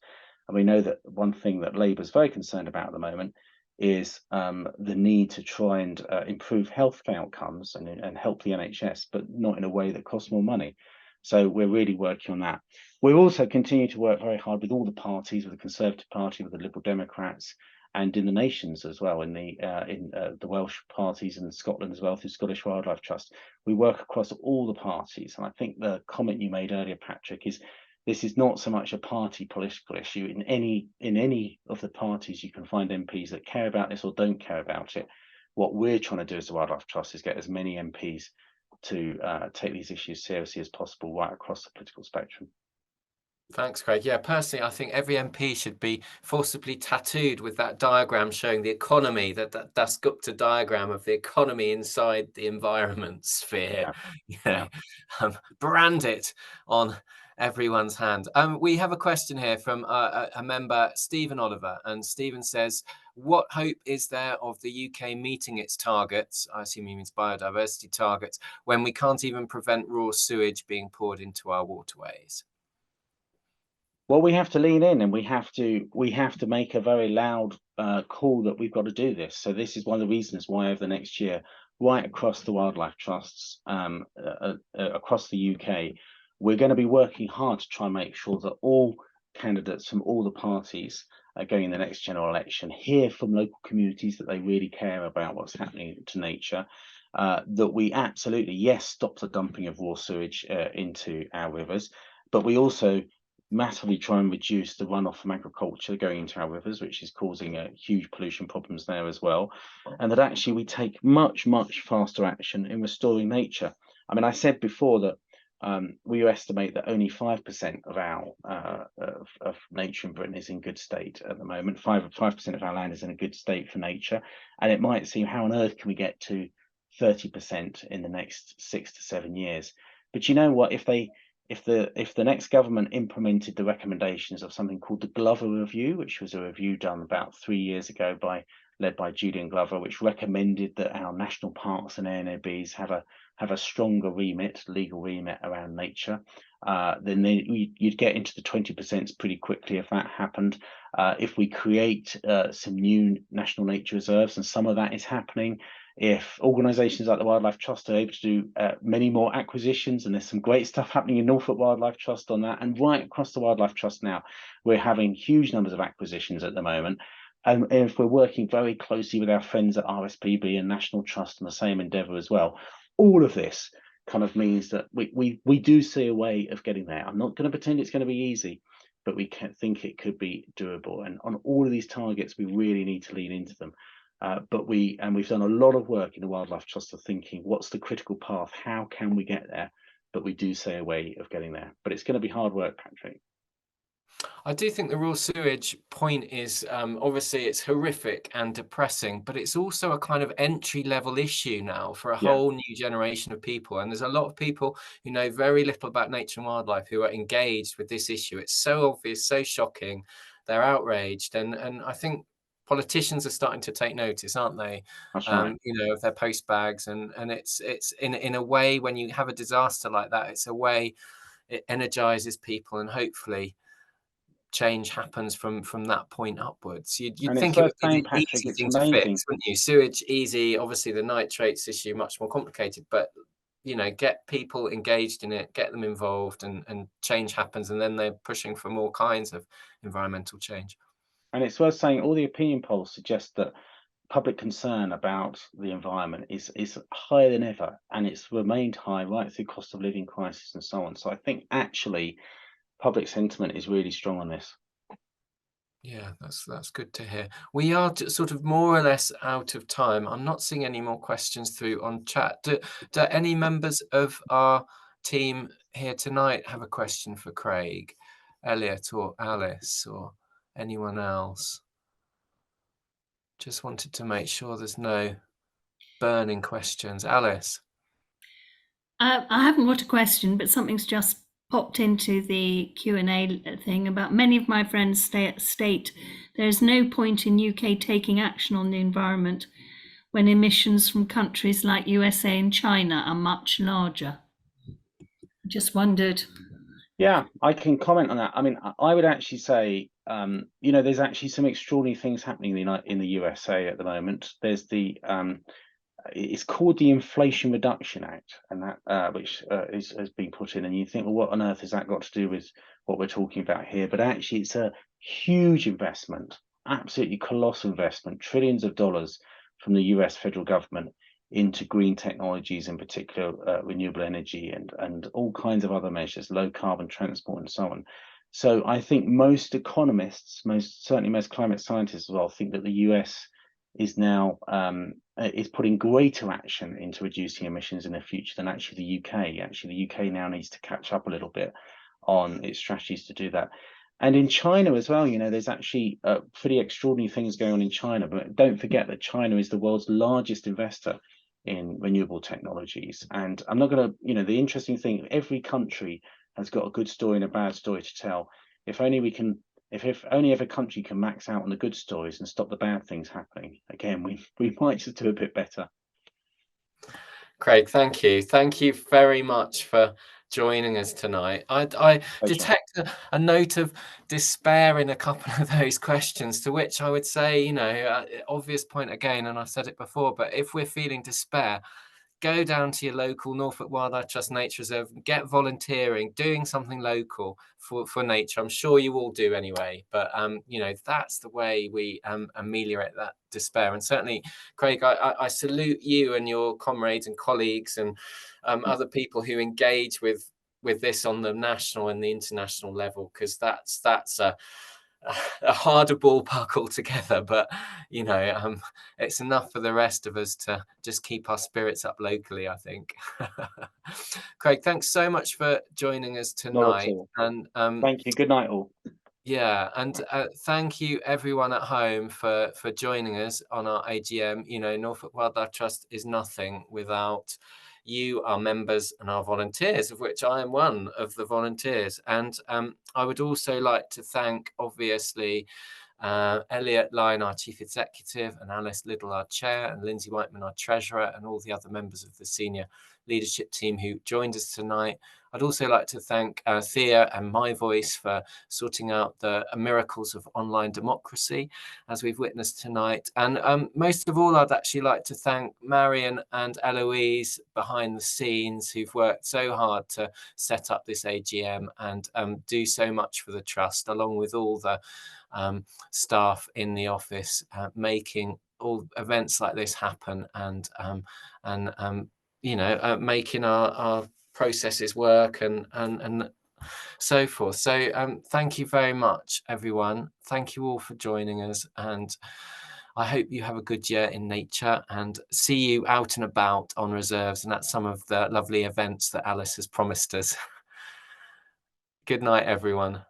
And we know that one thing that Labour is very concerned about at the moment is the need to try and improve health outcomes and help the NHS, but not in a way that costs more money. So we're really working on that. We're also continuing to work very hard with all the parties, with the Conservative Party, with the Liberal Democrats, and in the nations as well, in the Welsh parties and Scotland as well, through Scottish Wildlife Trust. We work across all the parties, and I think the comment you made earlier, Patrick, is this is not so much a party political issue. In any of the parties, you can find MPs that care about this or don't care about it. What we're trying to do as the Wildlife Trust is get as many MPs to take these issues seriously as possible right across the political spectrum. Thanks, Craig. Yeah, personally, I think every MP should be forcibly tattooed with that diagram showing the economy, that Dasgupta diagram of the economy inside the environment sphere. Yeah. Brand it on everyone's hand. We have a question here from a member, Stephen Oliver, and Stephen says, what hope is there of the UK meeting its targets, I assume he means biodiversity targets, when we can't even prevent raw sewage being poured into our waterways? Well, we have to lean in, and we have to make a very loud call that we've got to do this. So this is one of the reasons why over the next year, right across the wildlife trusts, across the UK, we're going to be working hard to try and make sure that all candidates from all the parties going in the next general election hear from local communities that they really care about what's happening to nature. That we absolutely, yes, stop the dumping of raw sewage into our rivers, but we also massively try and reduce the runoff from agriculture going into our rivers, which is causing huge pollution problems there as well. And that actually we take much, much faster action in restoring nature. I mean, I said before that we estimate that only 5% of our of nature in Britain is in good state at the moment. 5% of our land is in a good state for nature. And it might seem, how on earth can we get to 30% in the next 6 to 7 years? But you know what, if the next government implemented the recommendations of something called the Glover Review, which was a review done about 3 years ago led by Julian Glover, which recommended that our national parks and ANOBs have a stronger remit, legal remit around nature, then you'd get into the 20% pretty quickly if that happened. If we create some new national nature reserves, and some of that is happening, if organisations like the Wildlife Trust are able to do many more acquisitions, and there's some great stuff happening in Norfolk Wildlife Trust on that, and right across the Wildlife Trust now, we're having huge numbers of acquisitions at the moment. And if we're working very closely with our friends at RSPB and National Trust on the same endeavour as well, all of this kind of means that we do see a way of getting there. I'm not going to pretend it's going to be easy, but we can think it could be doable. And on all of these targets, we really need to lean into them. But we've done a lot of work in the Wildlife Trust of thinking, what's the critical path? How can we get there? But we do see a way of getting there. But it's going to be hard work, Patrick. I do think the raw sewage point is obviously it's horrific and depressing, but it's also a kind of entry-level issue now for a whole new generation of people. And there's a lot of people who know very little about nature and wildlife who are engaged with this issue. It's so obvious, so shocking. They're outraged. And I think politicians are starting to take notice, aren't they? That's right. Of their post bags. And it's in a way, when you have a disaster like that, it's a way it energizes people, and hopefully change happens from that point upwards. You'd think it would be the easy thing to fix, wouldn't you? Sewage, easy. Obviously, the nitrates issue, much more complicated. But, get people engaged in it, get them involved, and change happens. And then they're pushing for more kinds of environmental change. And it's worth saying all the opinion polls suggest that public concern about the environment is higher than ever. And it's remained high right through cost of living crisis and so on. So I think actually public sentiment is really strong on this. Yeah, that's good to hear. We are sort of more or less out of time. I'm not seeing any more questions through on chat. Do any members of our team here tonight have a question for Craig, Elliot, or Alice, or anyone else? Just wanted to make sure there's no burning questions. Alice? I haven't got a question, but something's just popped into the Q&A thing about many of my friends state there is no point in UK taking action on the environment when emissions from countries like USA and China are much larger? I just wondered. Yeah, I can comment on that. I mean, I would actually say, there's actually some extraordinary things happening in the USA at the moment. There's it's called the Inflation Reduction Act, and that which has been put in. And you think, well, what on earth has that got to do with what we're talking about here? But actually, it's a huge investment, absolutely colossal investment, trillions of dollars from the US federal government into green technologies, in particular renewable energy and all kinds of other measures, low carbon transport and so on. So I think most economists, certainly most climate scientists as well, think that the US is now is putting greater action into reducing emissions in the future than actually the UK. Actually, the UK now needs to catch up a little bit on its strategies to do that. And in China as well, there's actually pretty extraordinary things going on in China. But don't forget that China is the world's largest investor in renewable technologies. And I'm not going to, the interesting thing, every country has got a good story and a bad story to tell. If only every country can max out on the good stories and stop the bad things happening, again, we might just do a bit better. Craig, thank you. Thank you very much for joining us tonight. I detect a note of despair in a couple of those questions, to which I would say, obvious point again, and I've said it before, but if we're feeling despair, go down to your local Norfolk Wildlife Trust Nature Reserve, get volunteering, doing something local for nature. I'm sure you all do anyway, but that's the way we ameliorate that despair. And certainly, Craig, I salute you and your comrades and colleagues and other people who engage with this on the national and the international level, because that's a harder ballpark altogether, but it's enough for the rest of us to just keep our spirits up locally, I think. Craig, thanks so much for joining us tonight. And thank you. Good night, all. Yeah, and thank you everyone at home for joining us on our AGM. Norfolk Wildlife Trust is nothing without you, our members, and our volunteers, of which I am one of the volunteers. And I would also like to thank, obviously, Elliot Lyne, our Chief Executive, and Alice Liddle, our Chair, and Lindsay Whiteman, our Treasurer, and all the other members of the senior leadership team who joined us tonight. I'd also like to thank Thea and My Voice for sorting out the miracles of online democracy, as we've witnessed tonight. And most of all, I'd actually like to thank Marion and Eloise behind the scenes, who've worked so hard to set up this AGM and do so much for the Trust, along with all the staff in the office, making all events like this happen and making our processes work and so forth. So thank you very much, everyone. Thank you all for joining us, and I hope you have a good year in nature and see you out and about on reserves and at some of the lovely events that Alice has promised us. Good night, everyone.